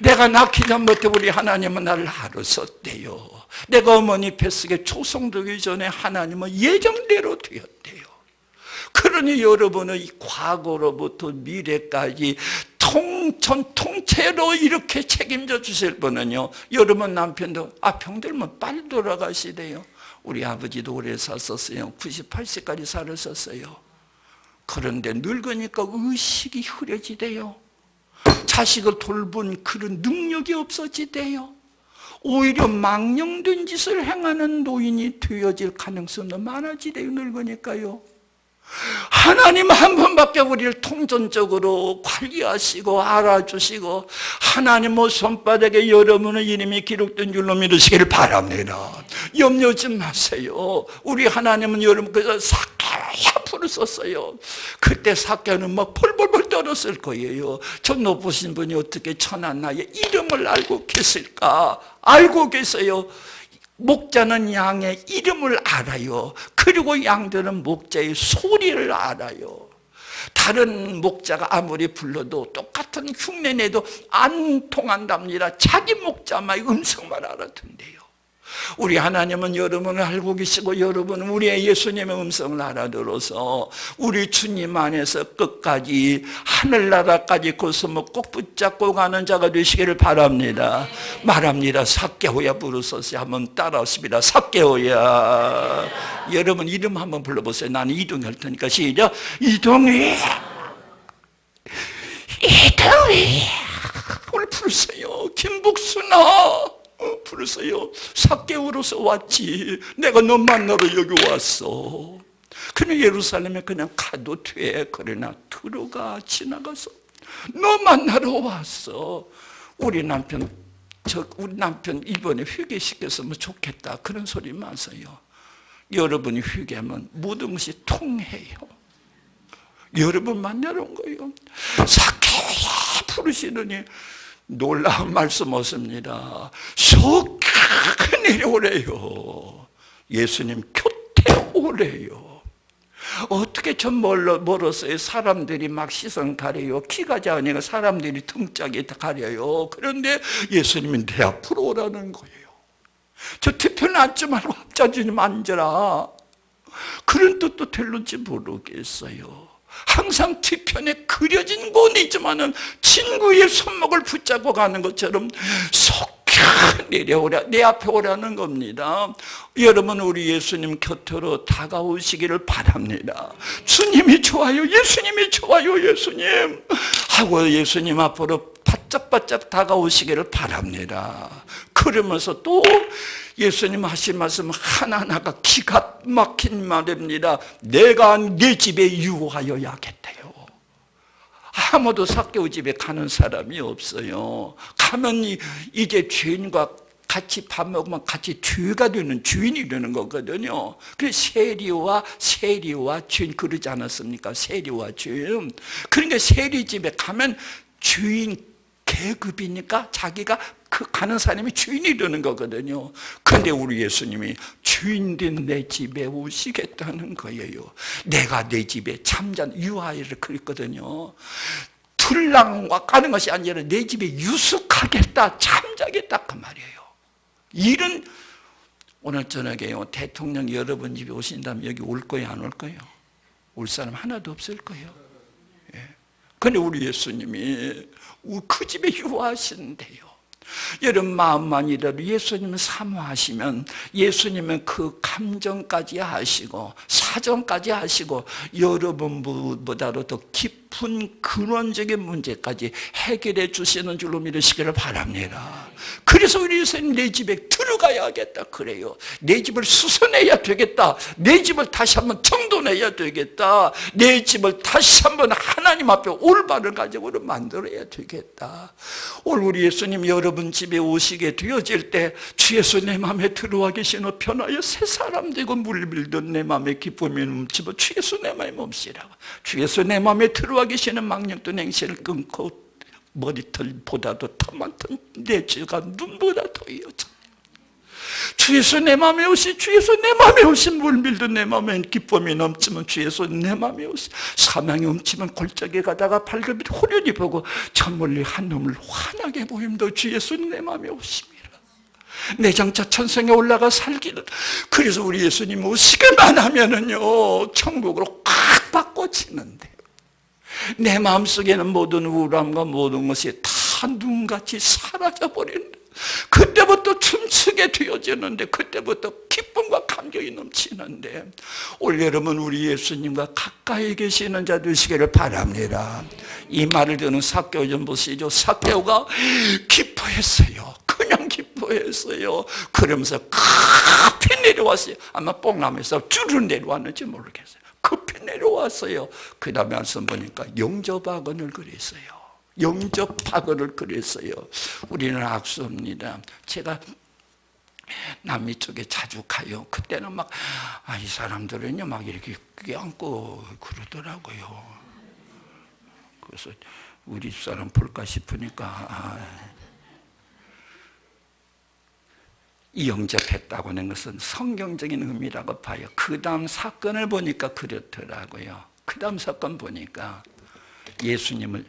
내가 낳기 전부터 우리 하나님은 나를 알으셨대요. 내가 어머니 뱃속에 초성되기 전에 하나님은 예정대로 되었대요. 그러니 여러분의 과거로부터 미래까지 통째로 이렇게 책임져 주실 분은요, 여러분 남편도 병들면 빨리 돌아가시대요. 우리 아버지도 오래 사셨어요. 98세까지 살으셨어요. 그런데 늙으니까 의식이 흐려지대요. 자식을 돌본 그런 능력이 없어지대요. 오히려 망령된 짓을 행하는 노인이 되어질 가능성도 많아지대요. 늙으니까요. 하나님 한 분밖에 우리를 통전적으로 관리하시고 알아주시고 하나님의 손바닥에 여러분의 이름이 기록된 줄로 믿으시기를 바랍니다. 염려하지 마세요. 우리 하나님은 여러분께서 삭개오야 부르셨어요. 그때 삭개오는 막 벌벌벌 떨었을 거예요. 저 높으신 분이 어떻게 천한 나의 이름을 알고 계실까? 알고 계세요. 목자는 양의 이름을 알아요. 그리고 양들은 목자의 소리를 알아요. 다른 목자가 아무리 불러도 똑같은 흉내내도 안 통한답니다. 자기 목자만의 음성만 알아듣는데요. 우리 하나님은 여러분을 알고 계시고 여러분은 우리의 예수님의 음성을 알아들어서 우리 주님 안에서 끝까지 하늘나라까지 거스며 꼭 붙잡고 가는 자가 되시기를 바랍니다. 말합니다. 삭개오야 부르소서. 한번 따라하십니다. 삭개오야. 여러분 이름 한번 불러보세요. 나는 이동이 할 테니까 시작. 이동이 오늘 부르세요. 김복순아 부르세요. 삭개오로서 왔지. 내가 너 만나러 여기 왔어. 그냥 예루살렘에 그냥 가도 돼. 그러나 들어가. 지나가서 너 만나러 왔어. 우리 남편 이번에 휴게시켰으면 좋겠다. 그런 소리 마세요. 여러분이 휴게하면 모든 것이 통해요. 여러분 만나러 온 거예요. 삭개오야 부르시더니 놀라운 말씀 없습니다. 속 내려오래요. 예수님 곁에 오래요. 어떻게 저 멀었어요. 사람들이 막 시선 가려요. 키가 작으니까 사람들이 등짝이 가려요. 그런데 예수님이 내 앞으로 오라는 거예요. 저 뒤편에 앉지 말고 앞자리에 앉아라. 그런 뜻도 될는지 모르겠어요. 항상 뒤편에 그려진 곳이지만은 친구의 손목을 붙잡고 가는 것처럼 속 내려오라, 내 앞에 오라는 겁니다. 여러분 우리 예수님 곁으로 다가오시기를 바랍니다. 주님이 좋아요. 예수님이 좋아요. 예수님 하고 예수님 앞으로 바짝바짝 다가오시기를 바랍니다. 그러면서 또 예수님 하신 말씀 하나하나가 기가 막힌 말입니다. 내가 네 집에 유하여야겠대요. 아무도 삭개오 집에 가는 사람이 없어요. 가면 이제 주인과 같이 밥 먹으면 같이 주가 되는, 주인이 되는 거거든요. 그래서 세리와 주인 그러지 않았습니까? 세리와 주인. 그러니까 세리 집에 가면 주인 계급이니까 자기가 그 가는 사람이 주인이 되는 거거든요. 그런데 우리 예수님이 주인된 내 집에 오시겠다는 거예요. 내가 내 집에 참잔 유하이를 그랬거든요. 둘랑과 가는 것이 아니라 내 집에 유숙하겠다, 잠자겠다 그 말이에요. 이런 오늘 저녁에요. 대통령 여러분 집에 오신다면 여기 올 거예요, 안 올 거예요? 올 사람 하나도 없을 거예요. 그런데 우리 예수님이 그 집에 유하신대요. 여러분 마음만이라도 예수님을 사모하시면 예수님은 그 감정까지 하시고 사정까지 하시고 여러분보다도 더 깊은 근원적인 문제까지 해결해 주시는 줄로 믿으시기를 바랍니다. 그래서 우리 예수님 내 집에 들어가야겠다 그래요. 내 집을 수선해야 되겠다. 내 집을 다시 한번 정돈해야 되겠다. 내 집을 다시 한번 하나님 앞에 올바른 가정으로 만들어야 되겠다. 오늘 우리 예수님 여러분 집에 오시게 되어질 때 주 예수 내 마음에 들어와 계시는 변화여 새 사람 되고 물밀던 내 마음에 기쁨이 넘치고 주 예수 내 마음에 멈시라고. 주 예수 내 마음에 들어와 계시는 망령된 행실을 끊고 머리털보다도 더 많던 내 죄가 눈보다 더이어져. 주 예수 내 마음에 오시, 주 예수 내 마음에 오신 물밀던 내 마음에 기쁨이 넘치면 주 예수 내 마음에 오시. 사망이 훔치면 골짜기 가다가 발급이 호련히 보고 저 멀리 한 놈을 환하게 보임도 주 예수 내 마음에 오심이라. 내 장차 천성에 올라가 살기는. 그래서 우리 예수님 오시기만 하면은요 천국으로 꽉 바꿔치는데 내 마음속에는 모든 우울함과 모든 것이 다 눈같이 사라져버리는데 그때부터 춤추게 되어지는데 그때부터 기쁨과 감격이 넘치는데 올 여러분 우리 예수님과 가까이 계시는 자 되시기를 바랍니다. 이 말을 듣는 삭개오 좀 보시죠. 삭개오가 기뻐했어요. 그냥 기뻐했어요. 그러면서 급히 내려왔어요. 아마 뽕나무에서 줄을 내려왔는지 모르겠어요. 급히 내려왔어요. 그 다음에 말씀 보니까 영접학원을 그랬어요. 영접학원을 그랬어요. 우리는 악수입니다. 제가 남미 쪽에 자주 가요. 그때는 막, 이 사람들은요, 막 이렇게 껴안고 그러더라고요. 그래서 우리 사람 볼까 싶으니까, 이 영접했다고 하는 것은 성경적인 의미라고 봐요. 그 다음 사건을 보니까 그렇더라고요. 그 다음 사건 보니까 예수님을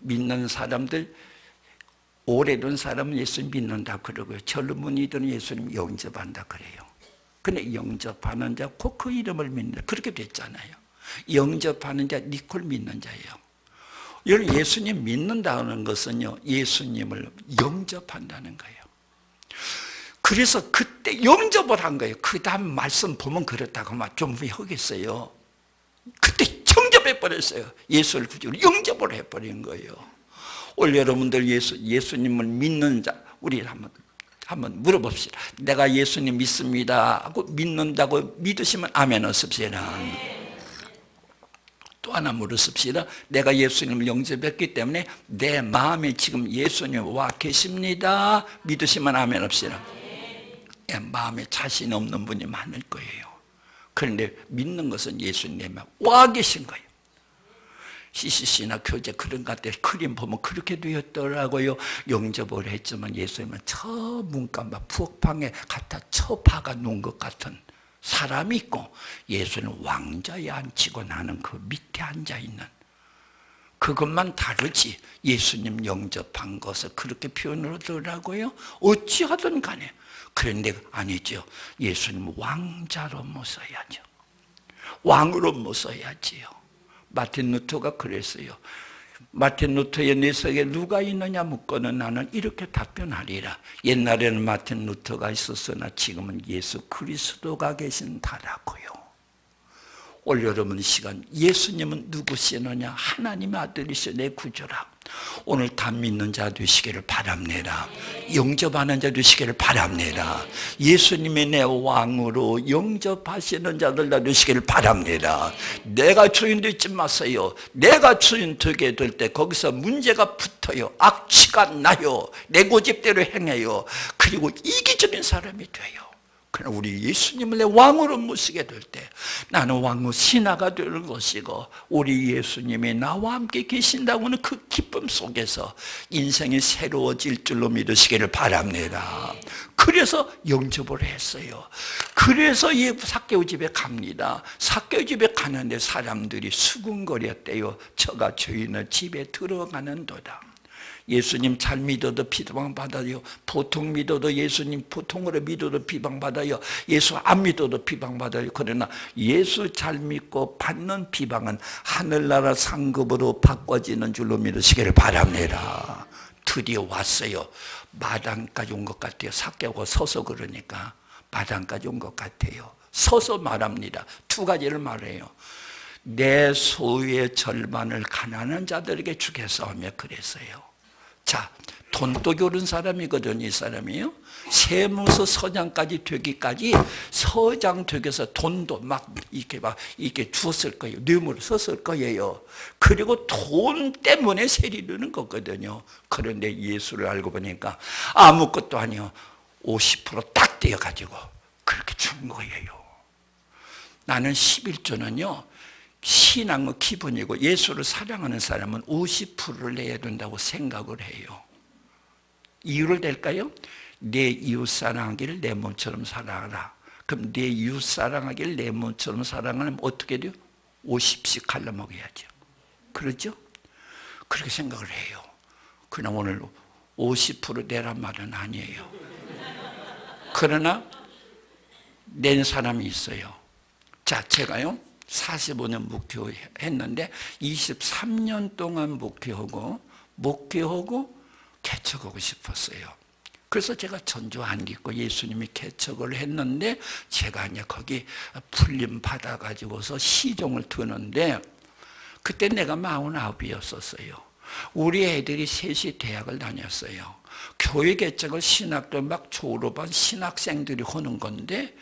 믿는 사람들, 오래된 사람은 예수님 믿는다 그러고요. 젊은이들은 예수님 영접한다 그래요. 근데 영접하는 자, 곧 그 이름을 믿는다. 그렇게 됐잖아요. 영접하는 자, 니콜 믿는 자예요. 여러분 예수님 믿는다는 것은요, 예수님을 영접한다는 거예요. 그래서 그때 영접을 한 거예요. 그 다음 말씀 보면 그렇다고 막 좀 하겠어요. 그때 영접해버렸어요. 예수를 구주로 영접을 해버린 거예요. 오늘 여러분들 예수님을 믿는 자, 우리 한번 물어봅시다. 내가 예수님 믿습니다 하고 믿는다고 믿으시면 아멘 하십시다. 또 하나 물으십시다. 내가 예수님을 영접했기 때문에 내 마음에 지금 예수님 와 계십니다. 믿으시면 아멘 합시다. 마음에 자신 없는 분이 많을 거예요. 그런데 믿는 것은 예수님에 와 계신 거예요. CCC나 교제 그런 것 같아 그림 보면 그렇게 되었더라고요. 영접을 했지만 예수님은 저 문간과 부엌방에 갖다 쳐박아 놓은 것 같은 사람이 있고 예수는 왕좌에 앉히고 나는 그 밑에 앉아있는 그것만 다르지 예수님 영접한 것을 그렇게 표현을 하더라고요. 어찌하든 간에. 그런데 아니죠. 예수님 왕자로 모셔야죠. 왕으로 모셔야지요. 마틴 루터가 그랬어요. 마틴 루터의 뇌속에 누가 있느냐 묻고는 나는 이렇게 답변하리라. 옛날에는 마틴 루터가 있었으나 지금은 예수 그리스도가 계신다라고요. 올여름은 시간, 예수님은 누구시느냐? 하나님의 아들이시여 내 구주라. 오늘 다 믿는 자 되시기를 바랍니다. 영접하는 자 되시기를 바랍니다. 예수님이 내 왕으로 영접하시는 자들 다 되시기를 바랍니다. 내가 주인 되지 마세요. 내가 주인 되게 될 때 거기서 문제가 붙어요. 악취가 나요. 내 고집대로 행해요. 그리고 이기적인 사람이 돼요. 그러나 우리 예수님을 내 왕으로 모시게 될 때 나는 왕후 신하가 되는 것이고, 우리 예수님이 나와 함께 계신다고 하는 그 기쁨 속에서 인생이 새로워질 줄로 믿으시기를 바랍니다. 그래서 영접을 했어요. 그래서 삭개오 집에 갑니다. 삭개오 집에 가는데 사람들이 수군거렸대요. 저가 주인의 집에 들어가는도다. 예수님 잘 믿어도 비방받아요. 보통 믿어도 예수님 보통으로 믿어도 비방받아요. 예수 안 믿어도 비방받아요. 그러나 예수 잘 믿고 받는 비방은 하늘나라 상급으로 바꿔지는 줄로 믿으시기를 바랍니다. 드디어 왔어요. 마당까지 온 것 같아요. 삭개오가 서서 그러니까 마당까지 온 것 같아요. 서서 말합니다. 두 가지를 말해요. 내 소유의 절반을 가난한 자들에게 주겠사오며 그랬어요. 자, 돈독이 오른 사람이거든요. 이 사람이요. 세무서 서장까지 되기까지 서장 되기서 돈도 막 이렇게 주었을 거예요. 뇌물을 썼을 거예요. 그리고 돈 때문에 세리르는 거거든요. 그런데 예수를 알고 보니까 아무것도 아니요. 50% 떼어가지고 그렇게 준 거예요. 나는 11조는요. 신앙의 기본이고, 예수를 사랑하는 사람은 50%를 내야 된다고 생각을 해요. 이유를 댈까요? 내 이웃 사랑하기를 내 몸처럼 사랑하라. 그럼 내 이웃 사랑하기를 내 몸처럼 사랑하면 어떻게 돼요? 50씩 갈라 먹어야죠. 그렇죠? 그렇게 생각을 해요. 그러나 오늘 50% 내란 말은 아니에요. 그러나 낸 사람이 있어요. 자, 제가요 45년 목회했는데 23년 동안 목회하고 개척하고 싶었어요. 그래서 제가 전조 안 입고 예수님이 개척을 했는데, 제가 이제 거기 풀림 받아가지고서 시종을 드는데, 그때 내가 49이었었어요. 우리 애들이 셋이 대학을 다녔어요. 교회 개척을 신학도 막 졸업한 신학생들이 하는 건데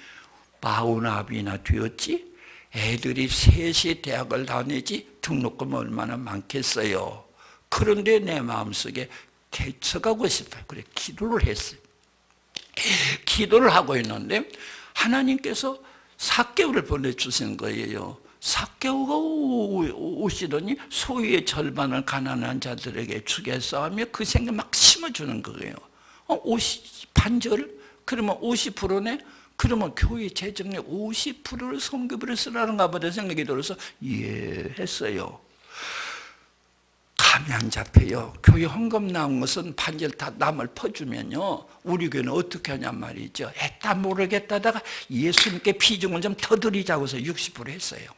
49이나 되었지? 애들이 셋이 대학을 다니지 등록금 얼마나 많겠어요. 그런데 내 마음속에 개척하고 싶어요. 그래 기도를 했어요. 기도를 하고 있는데 하나님께서 삭개오를 보내주신 거예요. 삭개오가 오시더니 소유의 절반을 가난한 자들에게 주겠사오며 그 생각 막 심어주는 거예요. 50 반절? 그러면 50%네? 그러면 교회 재정의 50%를 성교비로 쓰라는가 보다 생각이 들어서 이해했어요. 감이 안 잡혀요. 교회 헌금 나온 것은 반절 다 남을 퍼주면요, 우리 교회는 어떻게 하냔 말이죠. 했다 모르겠다다가 예수님께 비중을 좀 더 드리자고 해서 60% 했어요.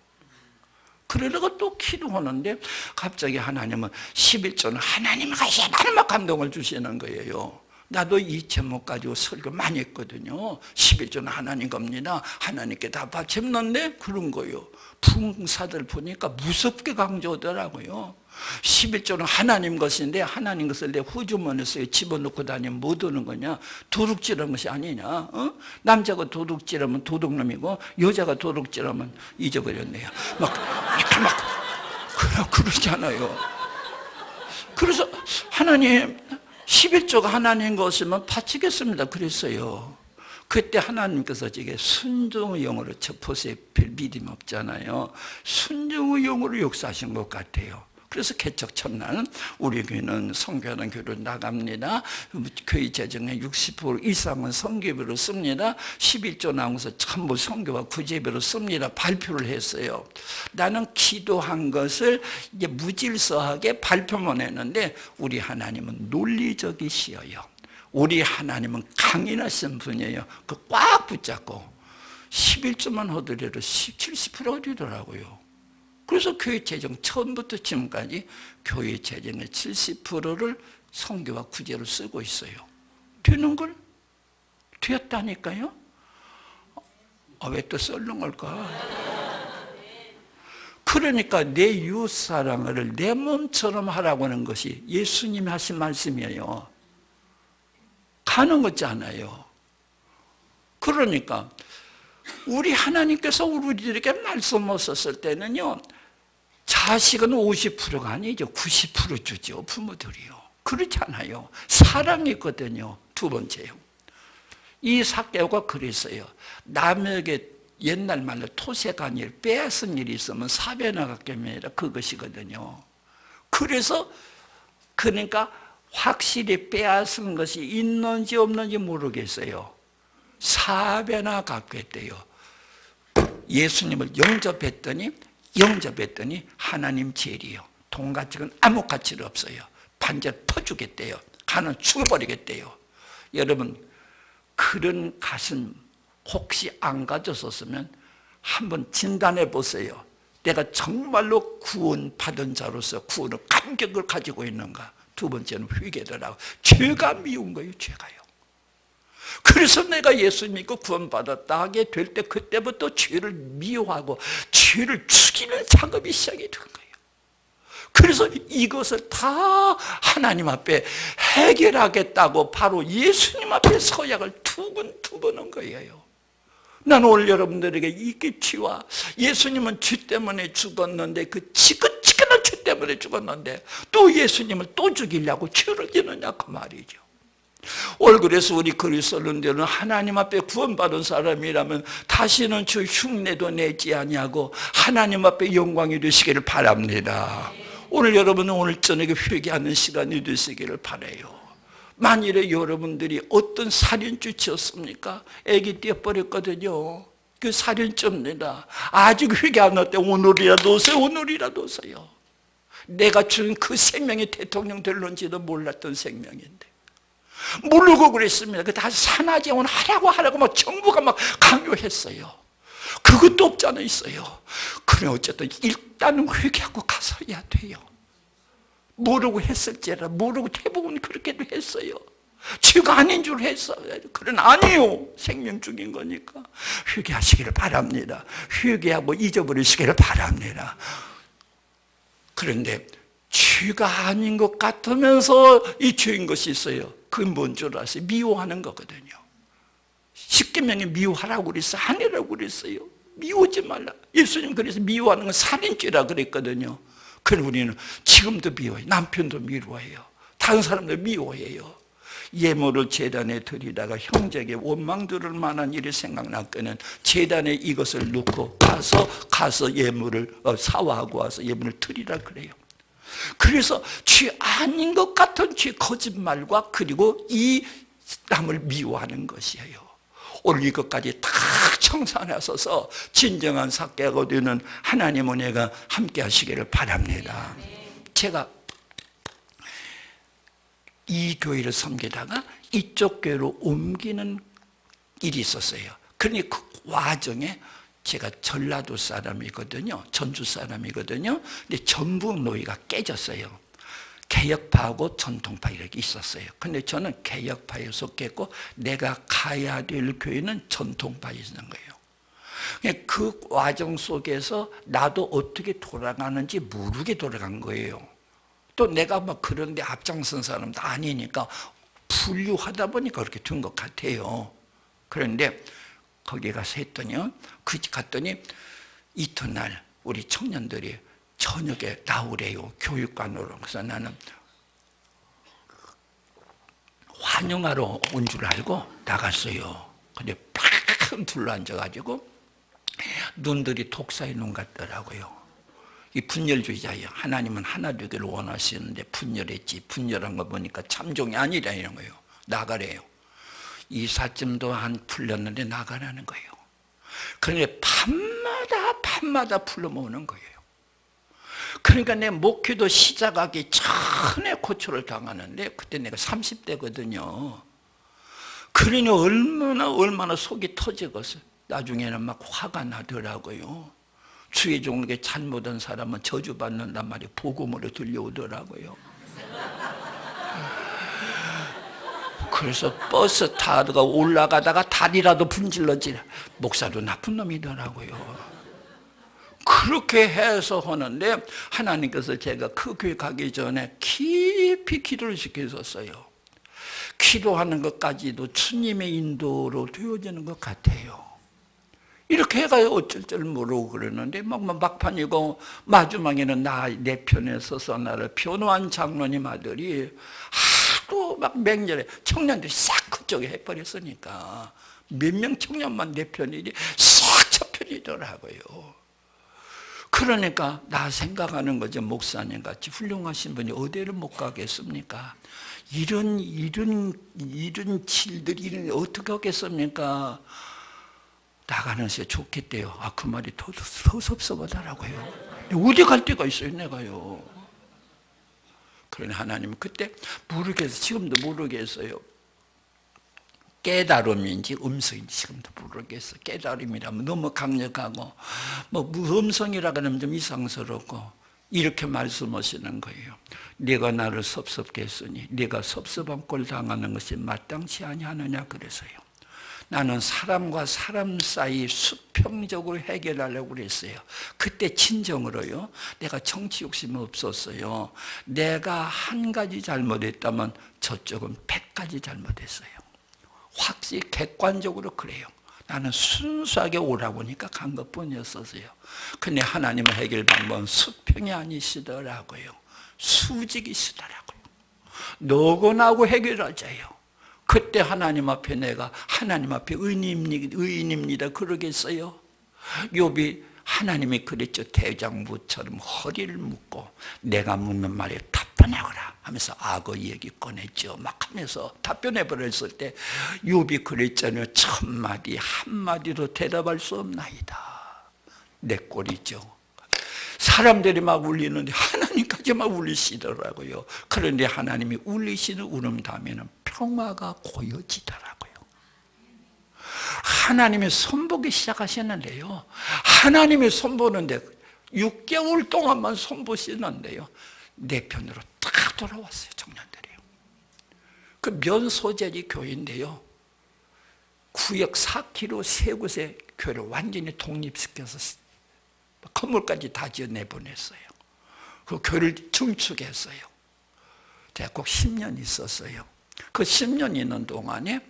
그러다가 또 기도하는데 갑자기 하나님은 11조는 하나님 가셔야 나는 막 감동을 주시는 거예요. 나도 이 제목 가지고 설교 많이 했거든요. 11조는 하나님 겁니다. 하나님께 다 바쳤는데 그런 거예요. 부흥사들 보니까 무섭게 강조하더라고요. 11조는 하나님 것인데 하나님 것을 내 후주머니에 집어넣고 다니면 뭐 되는 거냐? 도둑질하는 것이 아니냐? 남자가 도둑질하면 도둑놈이고 여자가 도둑질하면 잊어버렸네요. 막 그러잖아요. 그래서 하나님 11조가 하나님 것이면 바치겠습니다 그랬어요. 그때 하나님께서 제게 순종의 영으로, 보세요, 별 믿음 없잖아요. 순종의 영으로 역사하신 것 같아요. 그래서 개척 첫날은 우리 교회는 성교하는 교회로 나갑니다. 교회 재정의 60% 이상은 성교비로 씁니다. 11조 나오면서 전부 성교와 구제비로 씁니다. 발표를 했어요. 나는 기도한 것을 이제 무질서하게 발표만 했는데 우리 하나님은 논리적이시여요. 우리 하나님은 강인하신 분이에요. 그 꽉 붙잡고 11조만 하더라도 70%가 되더라고요. 그래서 교회 재정 처음부터 지금까지 교회 재정의 70%를 성교와 구제로 쓰고 있어요. 되는 걸 되었다니까요. 왜 또 썰렁할까? 그러니까 내 이웃사랑을 내 몸처럼 하라고 하는 것이 예수님이 하신 말씀이에요. 가는 거지 않아요. 그러니까 우리 하나님께서 우리들에게 말씀하셨을 때는요, 자식은 50%가 아니죠. 90% 주죠. 부모들이요. 그렇지 않아요. 사랑이거든요. 두 번째요. 이 삭개오가 그랬어요. 남에게 옛날 말로 토색한 일, 빼앗은 일이 있으면 사변화가 아니라 그것이거든요. 그래서 그러니까 확실히 빼앗은 것이 있는지 없는지 모르겠어요. 사변화 갖고 했대요. 예수님을 영접했더니 하나님 제일이요. 돈 가치는 아무 가치가 없어요. 반절 퍼주겠대요. 가는 죽어버리겠대요. 여러분, 그런 가슴 혹시 안 가졌었으면 한번 진단해 보세요. 내가 정말로 구원받은 자로서 구원의 감격을 가지고 있는가. 두 번째는 회개더라고. 죄가 미운 거예요. 죄가요. 그래서 내가 예수 믿고 구원받았다 하게 될 때 그때부터 죄를 미워하고 죄를 죽이는 작업이 시작이 된 거예요. 그래서 이것을 다 하나님 앞에 해결하겠다고 바로 예수님 앞에 서약을 두고는 거예요. 나는 오늘 여러분들에게 이 깊이와 예수님은 죄 때문에 죽었는데 그 지긋지긋한 죄 때문에 죽었는데 또 예수님을 또 죽이려고 죄를 지느냐 그 말이죠. 오늘 그래서 우리 그리스도인들은 하나님 앞에 구원받은 사람이라면 다시는 저 흉내도 내지 아니하고 하나님 앞에 영광이 되시기를 바랍니다. 오늘 여러분은 오늘 저녁에 회개하는 시간이 되시기를 바라요. 만일에 여러분들이 어떤 살인죄 지었습니까? 애기 떼어버렸거든요. 그 살인죄입니다. 아직 회개 안 할 때 오늘이라도 오세요. 내가 준 그 생명이 대통령 될런지도 몰랐던 생명인데 모르고 그랬습니다. 그 다 산하제원 하라고 막 정부가 막 강요했어요. 그것도 없잖아 있어요. 그래 어쨌든 일단은 회개하고 가서 해야 돼요. 모르고 했을지라 모르고 대부분 그렇게도 했어요. 죄가 아닌 줄 했어요. 그러나 아니요. 생명 죽인 거니까 회개하시기를 바랍니다. 회개하고 잊어버리시기를 바랍니다. 그런데 죄가 아닌 것 같으면서 이 죄인 것이 있어요. 그건 뭔 줄 아세요? 미워하는 거거든요. 십계명에 미워하라고 그랬어요. 아니라고 그랬어요. 미워하지 말라. 예수님 그래서 미워하는 건 살인죄라 그랬거든요. 그럼 우리는 지금도 미워해요. 남편도 미워해요. 다른 사람도 미워해요. 예물을 제단에 드리다가 형제에게 원망 들을 만한 일이 생각났거든 제단에 이것을 넣고 가서 예물을 사와하고 와서 예물을 드리라 그래요. 그래서 죄 아닌 것 같은 죄 거짓말과 그리고 이 남을 미워하는 것이에요. 오늘 이것까지 다 청산하셔서 진정한 삭개가 되는 하나님 은혜가 함께 하시기를 바랍니다. 제가 이 교회를 섬기다가 이쪽 교회로 옮기는 일이 있었어요. 그러니 그 와중에 제가 전라도 사람이거든요. 전주 사람이거든요. 근데 전북 노예가 깨졌어요. 개혁파하고 전통파 이렇게 있었어요. 근데 저는 개혁파에 속했고 내가 가야 될 교회는 전통파에 있는 거예요. 그 과정 속에서 나도 어떻게 돌아가는지 모르게 돌아간 거예요. 또 내가 막 그런 데 앞장선 사람도 아니니까 분류하다 보니까 그렇게 된 것 같아요. 그런데 거기 가서 했더니요. 그 집 갔더니 이튿날 우리 청년들이 저녁에 나오래요. 교육관으로. 그래서 나는 환영하러 온 줄 알고 나갔어요. 근데 팍 둘러앉아가지고 눈들이 독사의 눈 같더라고요. 이 분열주의자예요. 하나님은 하나 되기를 원하시는데 분열했지. 분열한 거 보니까 참종이 아니라 이런 거예요. 나가래요. 이삿짐도 안 풀렸는데 나가라는 거예요. 그런데 밤마다 불러 모으는 거예요. 그러니까 내 목회도 시작하기 전에 고초를 당하는데 그때 내가 30대거든요. 그러니 얼마나 속이 터지겠어요. 나중에는 막 화가 나더라고요. 주의 종에게 잘못한 사람은 저주받는단 말이 복음으로 들려오더라고요. 그래서 버스 타다가 올라가다가 다리라도 분질러지라. 목사도 나쁜 놈이더라고요. 그렇게 해서 하는데 하나님께서 제가 그 교회 가기 전에 깊이 기도를 시켰었어요. 기도하는 것까지도 주님의 인도로 되어지는 것 같아요. 이렇게 해가 어쩔 줄 모르고 그러는데 막판이고 마지막에는 내 편에 서서 나를 변호한 장로님 아들이 하도 막 맹렬해. 청년들이 싹 그쪽에 해버렸으니까 몇 명 청년만 내 편이지 싹 저 편이더라고요. 그러니까 나 생각하는 거죠. 목사님 같이 훌륭하신 분이 어디를 못 가겠습니까? 이런 질들이 어떻게 하겠습니까? 나가는 새 좋겠대요. 그 말이 더 섭섭하더라고요. 어디 갈 데가 있어요, 내가요. 그러니 하나님은 그때 모르겠어요. 지금도 모르겠어요. 깨달음인지 음성인지 지금도 모르겠어요. 깨달음이라면 너무 강력하고 음성이라 그러면 좀 이상스럽고 이렇게 말씀하시는 거예요. 네가 나를 섭섭게 했으니 네가 섭섭한 꼴 당하는 것이 마땅치 아니하느냐 그래서요. 나는 사람과 사람 사이 수평적으로 해결하려고 그랬어요. 그때 진정으로요. 내가 정치 욕심이 없었어요. 내가 한 가지 잘못했다면 저쪽은 100가지 잘못했어요. 확실히 객관적으로 그래요. 나는 순수하게 오라고 하니까 간 것뿐이었어요. 근데 하나님의 해결 방법은 수평이 아니시더라고요. 수직이시더라고요. 너고 나고 해결하자요. 그때 하나님 앞에 내가 하나님 앞에 의인입니다 그러겠어요? 욥이 하나님이 그랬죠. 대장부처럼 허리를 묶고 내가 묻는 말에 답변하거라 하면서 악어 얘기 꺼냈죠. 막 하면서 답변해 버렸을 때 욥이 그랬잖아요. 천마디 한마디로 대답할 수 없나이다. 내 꼴이죠. 사람들이 막 울리는데 하나님까지 막 울리시더라고요. 그런데 하나님이 울리시는 울음 다음에는 평화가 고여지더라고요. 하나님이 손보기 시작하시는데요. 하나님이 손보는데 6개월 동안만 손보시는데요. 내 편으로 딱 돌아왔어요. 청년들이요. 그 면소재리 교회인데요. 구역 4km 세 곳에 교회를 완전히 독립시켜서 건물까지 다 지어내보냈어요. 그 교회를 증축했어요. 제가 꼭 10년 있었어요. 그 10년 있는 동안에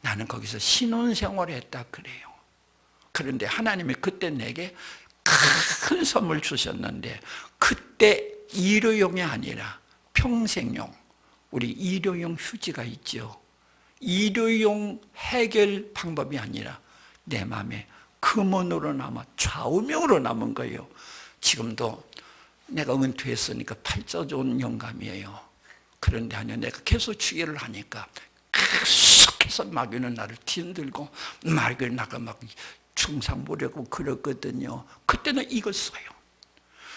나는 거기서 신혼생활을 했다 그래요. 그런데 하나님이 그때 내게 큰 선물 주셨는데 그때 일회용이 아니라 평생용, 우리 일회용 휴지가 있죠. 일회용 해결 방법이 아니라 내 마음에 금원으로 남아 좌우명으로 남은 거예요. 지금도 내가 은퇴했으니까 팔자 좋은 영감이에요. 그런데 아니요, 내가 계속 주의를 하니까 계속해서 마귀는 나를 뒤흔들고 마귀는 나가 막 충상 보려고 그랬거든요. 그때는 이걸 써요.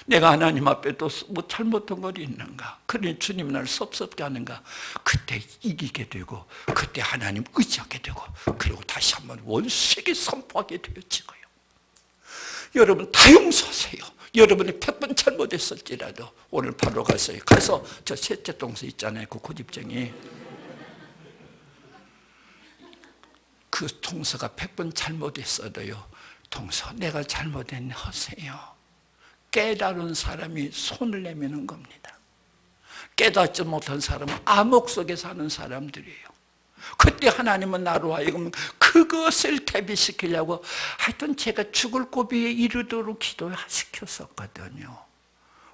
내가 하나님 앞에 또 뭐 잘못한 거 있는가? 그러니 주님 나를 섭섭게 하는가? 그때 이기게 되고 그때 하나님 의지하게 되고 그리고 다시 한번 원수에게 선포하게 되어지고요. 여러분 다 용서하세요. 여러분이 100번 잘못했을지라도 오늘 바로 가서 저 셋째 동서 있잖아요. 그 고집쟁이 그 동서가 100번 잘못했어도요. 동서 내가 잘못했네 하세요. 깨달은 사람이 손을 내미는 겁니다. 깨닫지 못한 사람은 암흑 속에 사는 사람들이에요. 그때 하나님은 나로 하여금 그것을 대비시키려고 하여튼 제가 죽을 고비에 이르도록 기도시켰었거든요.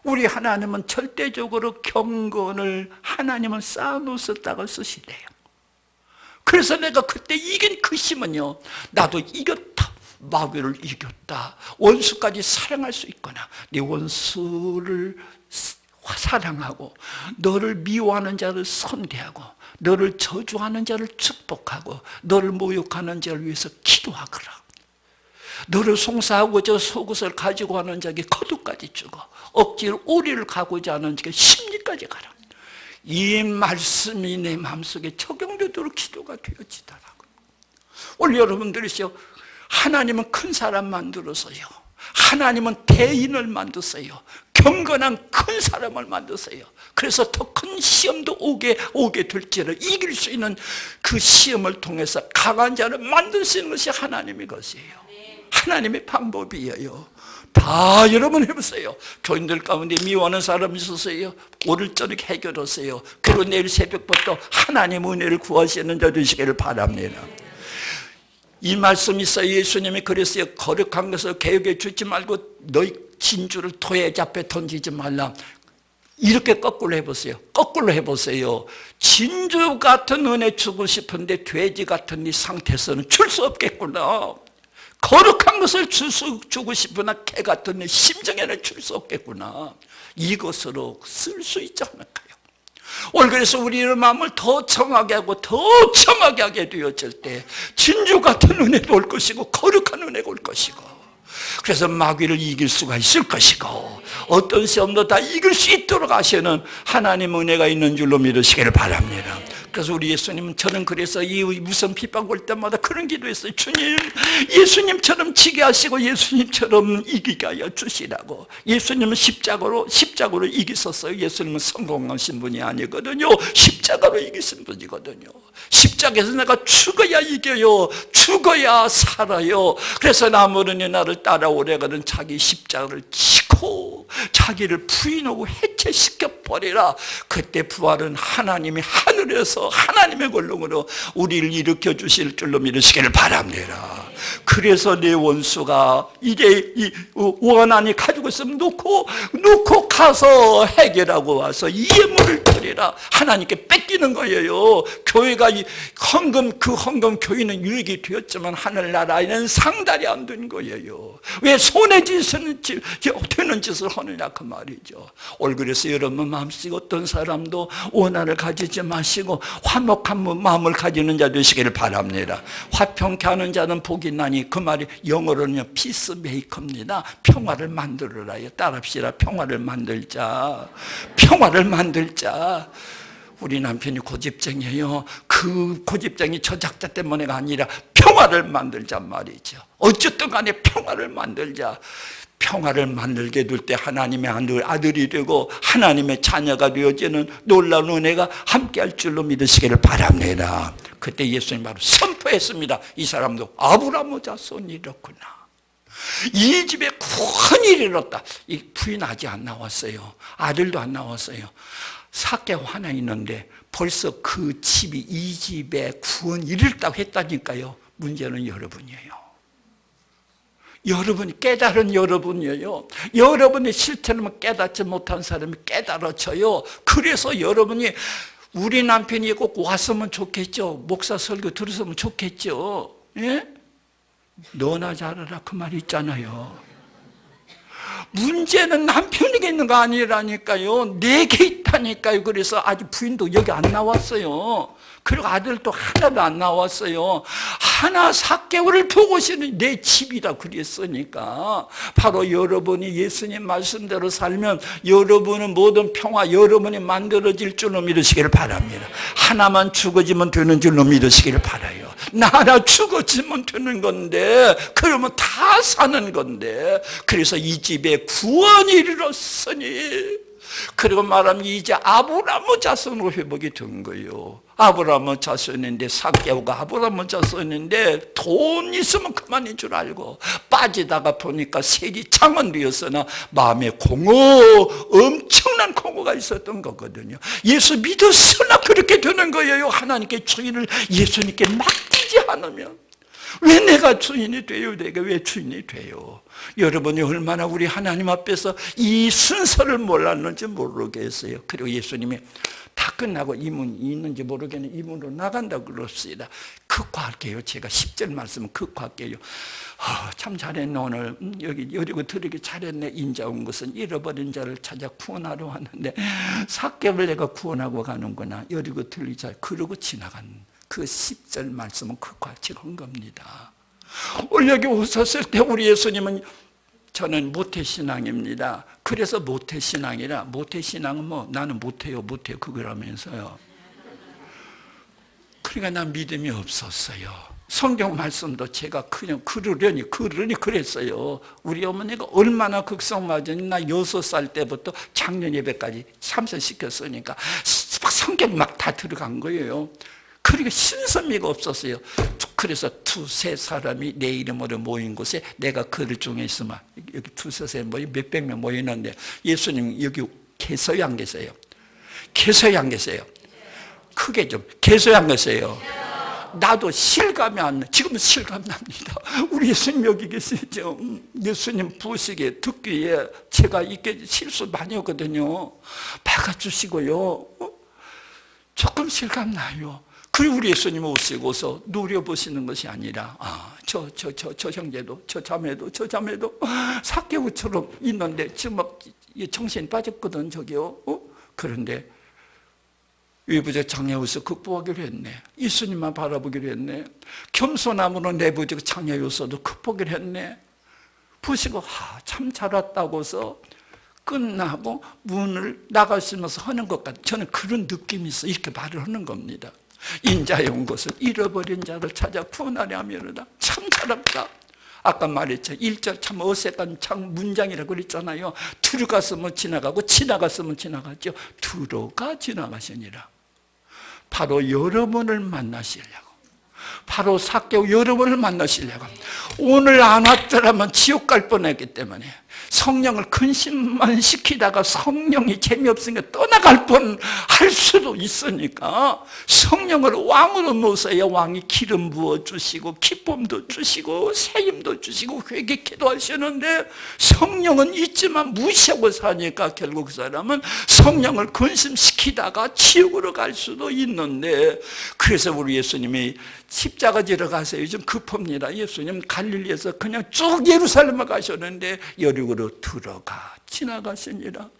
우리 하나님은 절대적으로 경건을 하나님은 쌓아놓으셨다고 쓰시대요. 그래서 내가 그때 이긴 그 힘은요, 나도 이겼다. 마귀를 이겼다. 원수까지 사랑할 수 있거나 네 원수를 사랑하고 너를 미워하는 자를 선대하고 너를 저주하는 자를 축복하고 너를 모욕하는 자를 위해서 기도하거라. 너를 송사하고자 속옷을 가지고 하는 자에게 겉옷까지 주고 억지로 오리를 가고자 하는 자에게 심리까지 가라. 이 말씀이 내 마음속에 적용되도록 기도가 되어지더라고요. 오늘 여러분들이시여, 하나님은 큰 사람 만들었어요. 하나님은 대인을 만드세요. 경건한 큰 사람을 만드세요. 그래서 더 큰 시험도 오게 될지를 이길 수 있는 그 시험을 통해서 강한 자를 만드시는 것이 하나님의 것이에요. 하나님의 방법이에요. 다 여러분 해보세요. 교인들 가운데 미워하는 사람이 있었어요. 오늘 저녁 해결하세요. 그리고 내일 새벽부터 하나님 은혜를 구하시는 자 되시기를 바랍니다. 이 말씀이 있어요. 예수님이 그랬어요. 거룩한 것을 개혁해 주지 말고 너희 진주를 토해 앞에 던지지 말라. 이렇게 거꾸로 해보세요. 거꾸로 해보세요. 진주 같은 은혜 주고 싶은데 돼지 같은 이 상태에서는 줄 수 없겠구나. 거룩한 것을 주고 싶으나 개 같은 내 심정에는 줄 수 없겠구나. 이것으로 쓸 수 있지 않을까요? 오늘 그래서 우리의 마음을 더 청하게 하고 더 청하게 하게 되어질 때 진주 같은 은혜도 올 것이고 거룩한 은혜가 올 것이고, 그래서 마귀를 이길 수가 있을 것이고 어떤 시험도 다 이길 수 있도록 하시는 하나님 은혜가 있는 줄로 믿으시기를 바랍니다. 그래서 우리 예수님은, 저는 그래서 이 무슨 핍박 올 때마다 그런 기도했어요. 주님, 예수님처럼 지게 하시고 예수님처럼 이기게 하여 주시라고. 예수님은 십자가로 이기셨어요. 예수님은 성공하신 분이 아니거든요. 십자가로 이기신 분이거든요. 십자가에서 내가 죽어야 이겨요. 죽어야 살아요. 그래서 나무르니 나를 따라오려거든 자기 십자가를 지고 자기를 부인하고 해체시켜버리라. 그때 부활은 하나님이 하늘에서 하나님의 권능으로 우리를 일으켜 주실 줄로 믿으시기를 바랍니다. 그래서 내 원수가 이제 이 원한이 가지고 있으면 놓고 가서 해결하고 와서 이 예물을 드리라. 하나님께 뺏기는 거예요. 교회가 그 헌금 교회는 유익이 되었지만 하늘나라에는 상달이 안 된 거예요. 왜 손에 되는 짓을 하느냐 그 말이죠. 오늘 그래서 여러분 마음속 어떤 사람도 원한을 가지지 마시고 화목한 마음을 가지는 자 되시기를 바랍니다. 화평케 하는 자는 복이 나니, 그 말이 영어로는요 피스메이커입니다. 평화를 만들어라요. 따라합시다. 평화를 만들자. 평화를 만들자. 우리 남편이 고집쟁이에요. 그 고집쟁이 저작자 때문에가 아니라 평화를 만들자 말이죠. 어쨌든 간에 평화를 만들자. 평화를 만들게 될 때 하나님의 아들이 되고 하나님의 자녀가 되어지는 놀라운 은혜가 함께할 줄로 믿으시기를 바랍니다. 그때 예수님 바로 선포했습니다. 이 사람도 아브라함의 자손이 이렇구나. 이 집에 큰 일이 일었다. 이 부인 아직 안 나왔어요. 아들도 안 나왔어요. 삭개가 하나 있는데 벌써 그 집이 이 집에 구원이 이르렀다고 했다니까요. 문제는 여러분이에요. 여러분이 깨달은 여러분이에요. 여러분이 실체는 깨닫지 못한 사람이 깨달아져요. 그래서 여러분이 우리 남편이 꼭 왔으면 좋겠죠. 목사 설교 들었으면 좋겠죠. 예? 너나 잘하라 그 말이 있잖아요. 문제는 남편에게 있는 거 아니라니까요. 내게 있다니까요. 그래서 아직 부인도 여기 안 나왔어요. 그리고 아들도 하나도 안 나왔어요. 하나 4개월을 두고 오시는 내 집이라 그랬으니까. 바로 여러분이 예수님 말씀대로 살면 여러분은 모든 평화 여러분이 만들어질 줄로 믿으시기를 바랍니다. 하나만 죽어지면 되는 줄로 믿으시기를 바라요. 나 하나 죽어지면 되는 건데, 그러면 다 사는 건데, 그래서 이 집에 구원이 이르렀으니, 그리고 말하면 이제 아브라함의 자손으로 회복이 된 거예요. 아브라함의 자손인데, 삭개오가 아브라함의 자손인데 돈 있으면 그만인 줄 알고 빠지다가 보니까 세리 창원되었으나 마음에 엄청난 공허가 있었던 거거든요. 예수 믿었으나 그렇게 되는 거예요. 하나님께 주인을 예수님께 맡기지 않으면. 왜 내가 주인이 돼요? 내가 왜 주인이 돼요? 여러분이 얼마나 우리 하나님 앞에서 이 순서를 몰랐는지 모르겠어요. 그리고 예수님이 다 끝나고 이문이 있는지 모르겠는데 이문으로 나간다고 그럽시다. 극화할게요. 제가 10절 말씀 극화할게요. 참 잘했네. 오늘 여기 여리고 들으기 잘했네. 인자 온 것은 잃어버린 자를 찾아 구원하러 왔는데 삭개를 내가 구원하고 가는구나. 여리고 들리 잘 그러고 지나간 그 10절 말씀은 극화한 겁니다. 오늘 여기 오셨을 때 우리 예수님은, 저는 모태신앙입니다. 그래서 모태신앙이라, 모태신앙은 뭐 나는 못해요 그거라면서요. 그러니까 난 믿음이 없었어요. 성경 말씀도 제가 그냥 그러려니 그랬어요. 우리 어머니가 얼마나 극성맞으니 나 6살 때부터 작년 예배까지 참석시켰으니까 성경 막 다 들어간 거예요. 그러니까 신선미가 없었어요. 그래서 두세 사람이 내 이름으로 모인 곳에 내가 그들 중에 있으면, 여기 두세 사람이 모이 몇백 명 모이는데 예수님 여기 계세요 안 계세요? 계세요 안 계세요? 크게 좀 계세요 안 계세요? 나도 실감이 안 나. 지금은 실감 납니다. 우리 예수님 여기 계시죠. 예수님 보시기에 듣기에 제가 이게 실수 많이 하거든요. 박아주시고요. 조금 실감 나요. 그리고 우리 예수님 오시고서 노려보시는 것이 아니라 저 형제도 저 자매도 삭개오처럼 있는데 지금 막 정신이 빠졌거든 저기요. 그런데 외부적 장애요소 극복하기로 했네. 예수님만 바라보기로 했네. 겸손함으로 내부적 장애요소도 극복을 했네. 보시고 참 잘 왔다고서 끝나고 문을 나가시면서 하는 것 같아요. 저는 그런 느낌이 있어. 이렇게 말을 하는 겁니다. 인자의 온 것은 잃어버린 자를 찾아 구원하려 함이로다. 참 잘합니다. 아까 말했죠. 1절 참 어색한 참 문장이라고 그랬잖아요. 들어갔으면 지나가고 지나갔으면 지나갔죠. 들어가 지나가시니라. 바로 여러분을 만나시려고, 바로 삭개오 여러분을 만나시려고. 오늘 안 왔더라면 지옥 갈 뻔했기 때문에 성령을 근심만 시키다가 성령이 재미없으니까 떠나갈 뻔할 수도 있으니까 성령을 왕으로 모셔야 왕이 기름 부어주시고 기쁨도 주시고 세임도 주시고 회개케도 하시는데, 성령은 있지만 무시하고 사니까 결국 그 사람은 성령을 근심시키다가 지옥으로 갈 수도 있는데, 그래서 우리 예수님이 십자가 지러 가세요. 요즘 급합니다. 예수님 갈릴리에서 그냥 쭉 예루살렘에 가셨는데 여리고로 들어가 지나가시니라.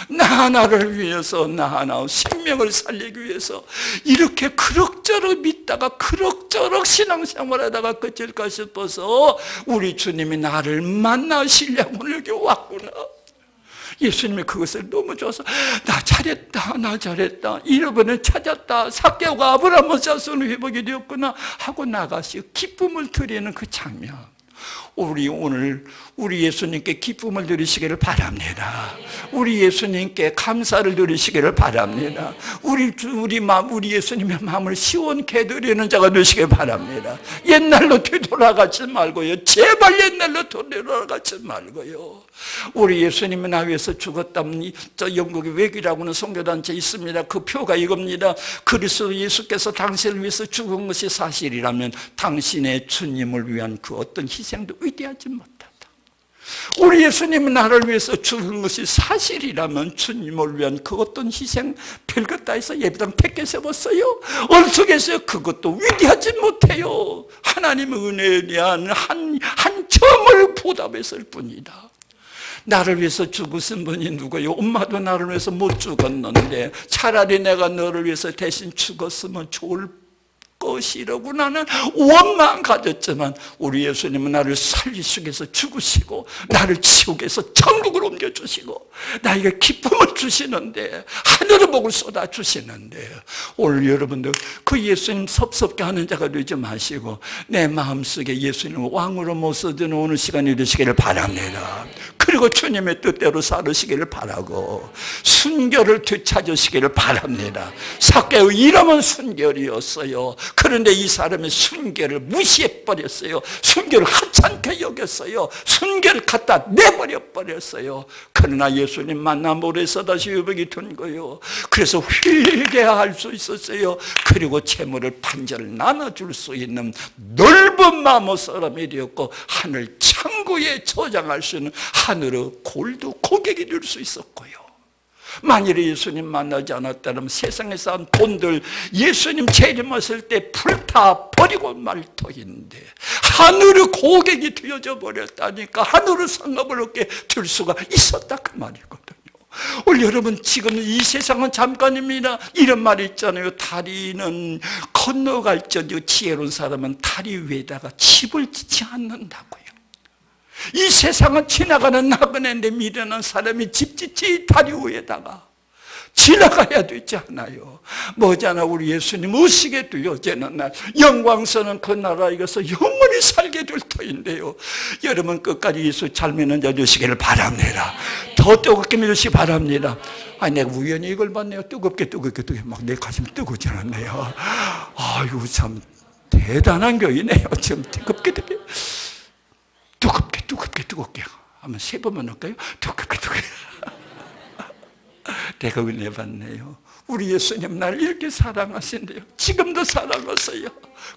나 하나를 위해서, 나 하나 생명을 살리기 위해서 이렇게 그럭저럭 믿다가 그럭저럭 신앙생활하다가 끝일까 싶어서 우리 주님이 나를 만나시려고 오늘 여기 왔구나. 예수님이 그것을 너무 좋아서 나 잘했다, 잃어버린 찾았다, 삭개오가 아브라함의 자손을 회복이 되었구나 하고 나가시고 기쁨을 드리는 그 장면, 오늘 우리 예수님께 기쁨을 누리시기를 바랍니다. 우리 예수님께 감사를 누리시기를 바랍니다. 우리 예수님의 마음을 시원케 드리는 자가 되시길 바랍니다. 옛날로 되돌아가지 말고요. 제발 옛날로 되돌아가지 말고요. 우리 예수님이 나 위해서 죽었다면, 저 영국의 외기라고는 선교단체 있습니다. 그 표가 이겁니다. 그리스도 예수께서 당신을 위해서 죽은 것이 사실이라면 당신의 주님을 위한 그 어떤 희생도 위대하지 못하다. 우리 예수님은 나를 위해서 죽은 것이 사실이라면 주님을 위한 그 어떤 희생 별것 다 해서 예배당 100개 세웠어요. 어떻겠어요? 그것도 위대하지 못해요. 하나님의 은혜에 대한 한 점을 보답했을 뿐이다. 나를 위해서 죽으신 분이 누구예요? 엄마도 나를 위해서 못 죽었는데 차라리 내가 너를 위해서 대신 죽었으면 좋을 것이라고 나는 원망 가졌지만, 우리 예수님은 나를 살리시기 위해서 죽으시고 나를 지옥에서 천국으로 옮겨주시고 나에게 기쁨을 주시는데, 하늘의 복을 쏟아주시는데, 오늘 여러분들 그 예수님 섭섭게 하는 자가 되지 마시고 내 마음속에 예수님을 왕으로 모셔드는 오늘 시간이 되시기를 바랍니다. 그리고 주님의 뜻대로 살으시기를 바라고 순결을 되찾으시기를 바랍니다. 삭개오 이름은 순결이었어요. 그런데 이 사람이 순결을 무시해버렸어요. 순결을 하찮게 여겼어요. 순결을 갖다 내버려버렸어요. 그러나 예수님 만남으로 해서 다시 회복이 된 거예요. 그래서 회개할 수 있었어요. 그리고 재물을 반절 나눠줄 수 있는 넓은 마음의 사람이 되었고, 하늘 창고에 저장할 수 있는 하늘의 골드 고객이 될 수 있었고요. 만일에 예수님 만나지 않았다면 세상에서 한 돈들 예수님 재림하실 때 불타버리고 말 터인데, 하늘의 고객이 되어져 버렸다니까, 하늘의 상업을 얻게 될 수가 있었다 그 말이거든요. 오늘 여러분, 지금 이 세상은 잠깐입니다. 이런 말이 있잖아요. 다리는 건너갈 적 지혜로운 사람은 다리 위에다가 집을 짓지 않는다고요. 이 세상은 지나가는 나그네인데 미련한 사람이 집 짓지 다리 위에다가 지나가야 되지 않아요. 뭐잖아, 우리 예수님 오시게 되어지는 날 영광스러운 그 나라에 가서 영원히 살게 될 터인데요. 여러분 끝까지 예수 잘 믿는 자 되시기를 바랍니다. 더 뜨겁게 믿으시기 바랍니다. 내가 우연히 이걸 봤네요. 뜨겁게 막 내 가슴이 뜨거워지 않았네요. 아이고 참 대단한 교회네요. 지금 뜨겁게 한번 세 번만 할까요? 뜨겁게 내가 은혜 받네요. 우리 예수님 나를 이렇게 사랑하신대요. 지금도 사랑하세요.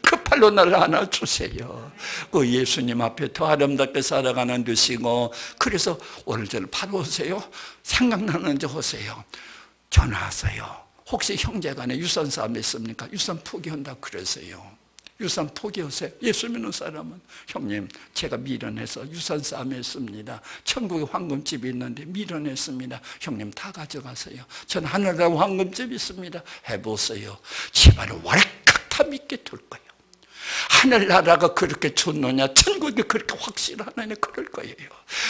그 팔로 나를 안아주세요. 그 예수님 앞에 더 아름답게 살아가는 듯이고, 그래서 오늘 저를 바로 오세요. 생각나는지 오세요. 전화하세요. 혹시 형제간에 유산 싸움 있습니까? 유산 포기한다 그러세요. 유산 포기하세요. 예수 믿는 사람은, 형님 제가 미련해서 유산 싸움 했습니다. 천국에 황금집이 있는데 미련했습니다. 형님 다 가져가세요. 전 하늘나라 황금집이 있습니다. 해보세요. 제발은 왈칵 다 믿게 될 거예요. 하늘나라가 그렇게 좋느냐, 천국이 그렇게 확실하느냐, 그럴 거예요.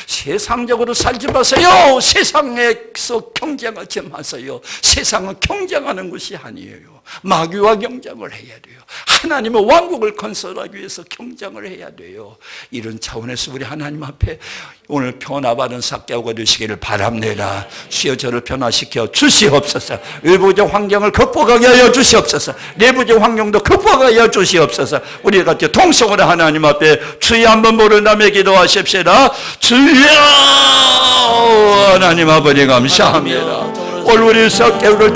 세상적으로 살지 마세요. 세상에서 경쟁하지 마세요. 세상은 경쟁하는 것이 아니에요. 마귀와 경쟁을 해야 돼요. 하나님의 왕국을 건설하기 위해서 경쟁을 해야 돼요. 이런 차원에서 우리 하나님 앞에 오늘 변화받은 삭개오가 되시기를 바랍니다. 주여 저를 변화시켜 주시옵소서. 외부적 환경을 극복하게 하여 주시옵소서. 내부적 환경도 극복하게 하여 주시옵소서. 우리 같이 통성으로 하나님 앞에 주여 한번 부른다며 기도하십시다. 주여 하나님 아버지 감사합니다. 오늘 우리 삭개오를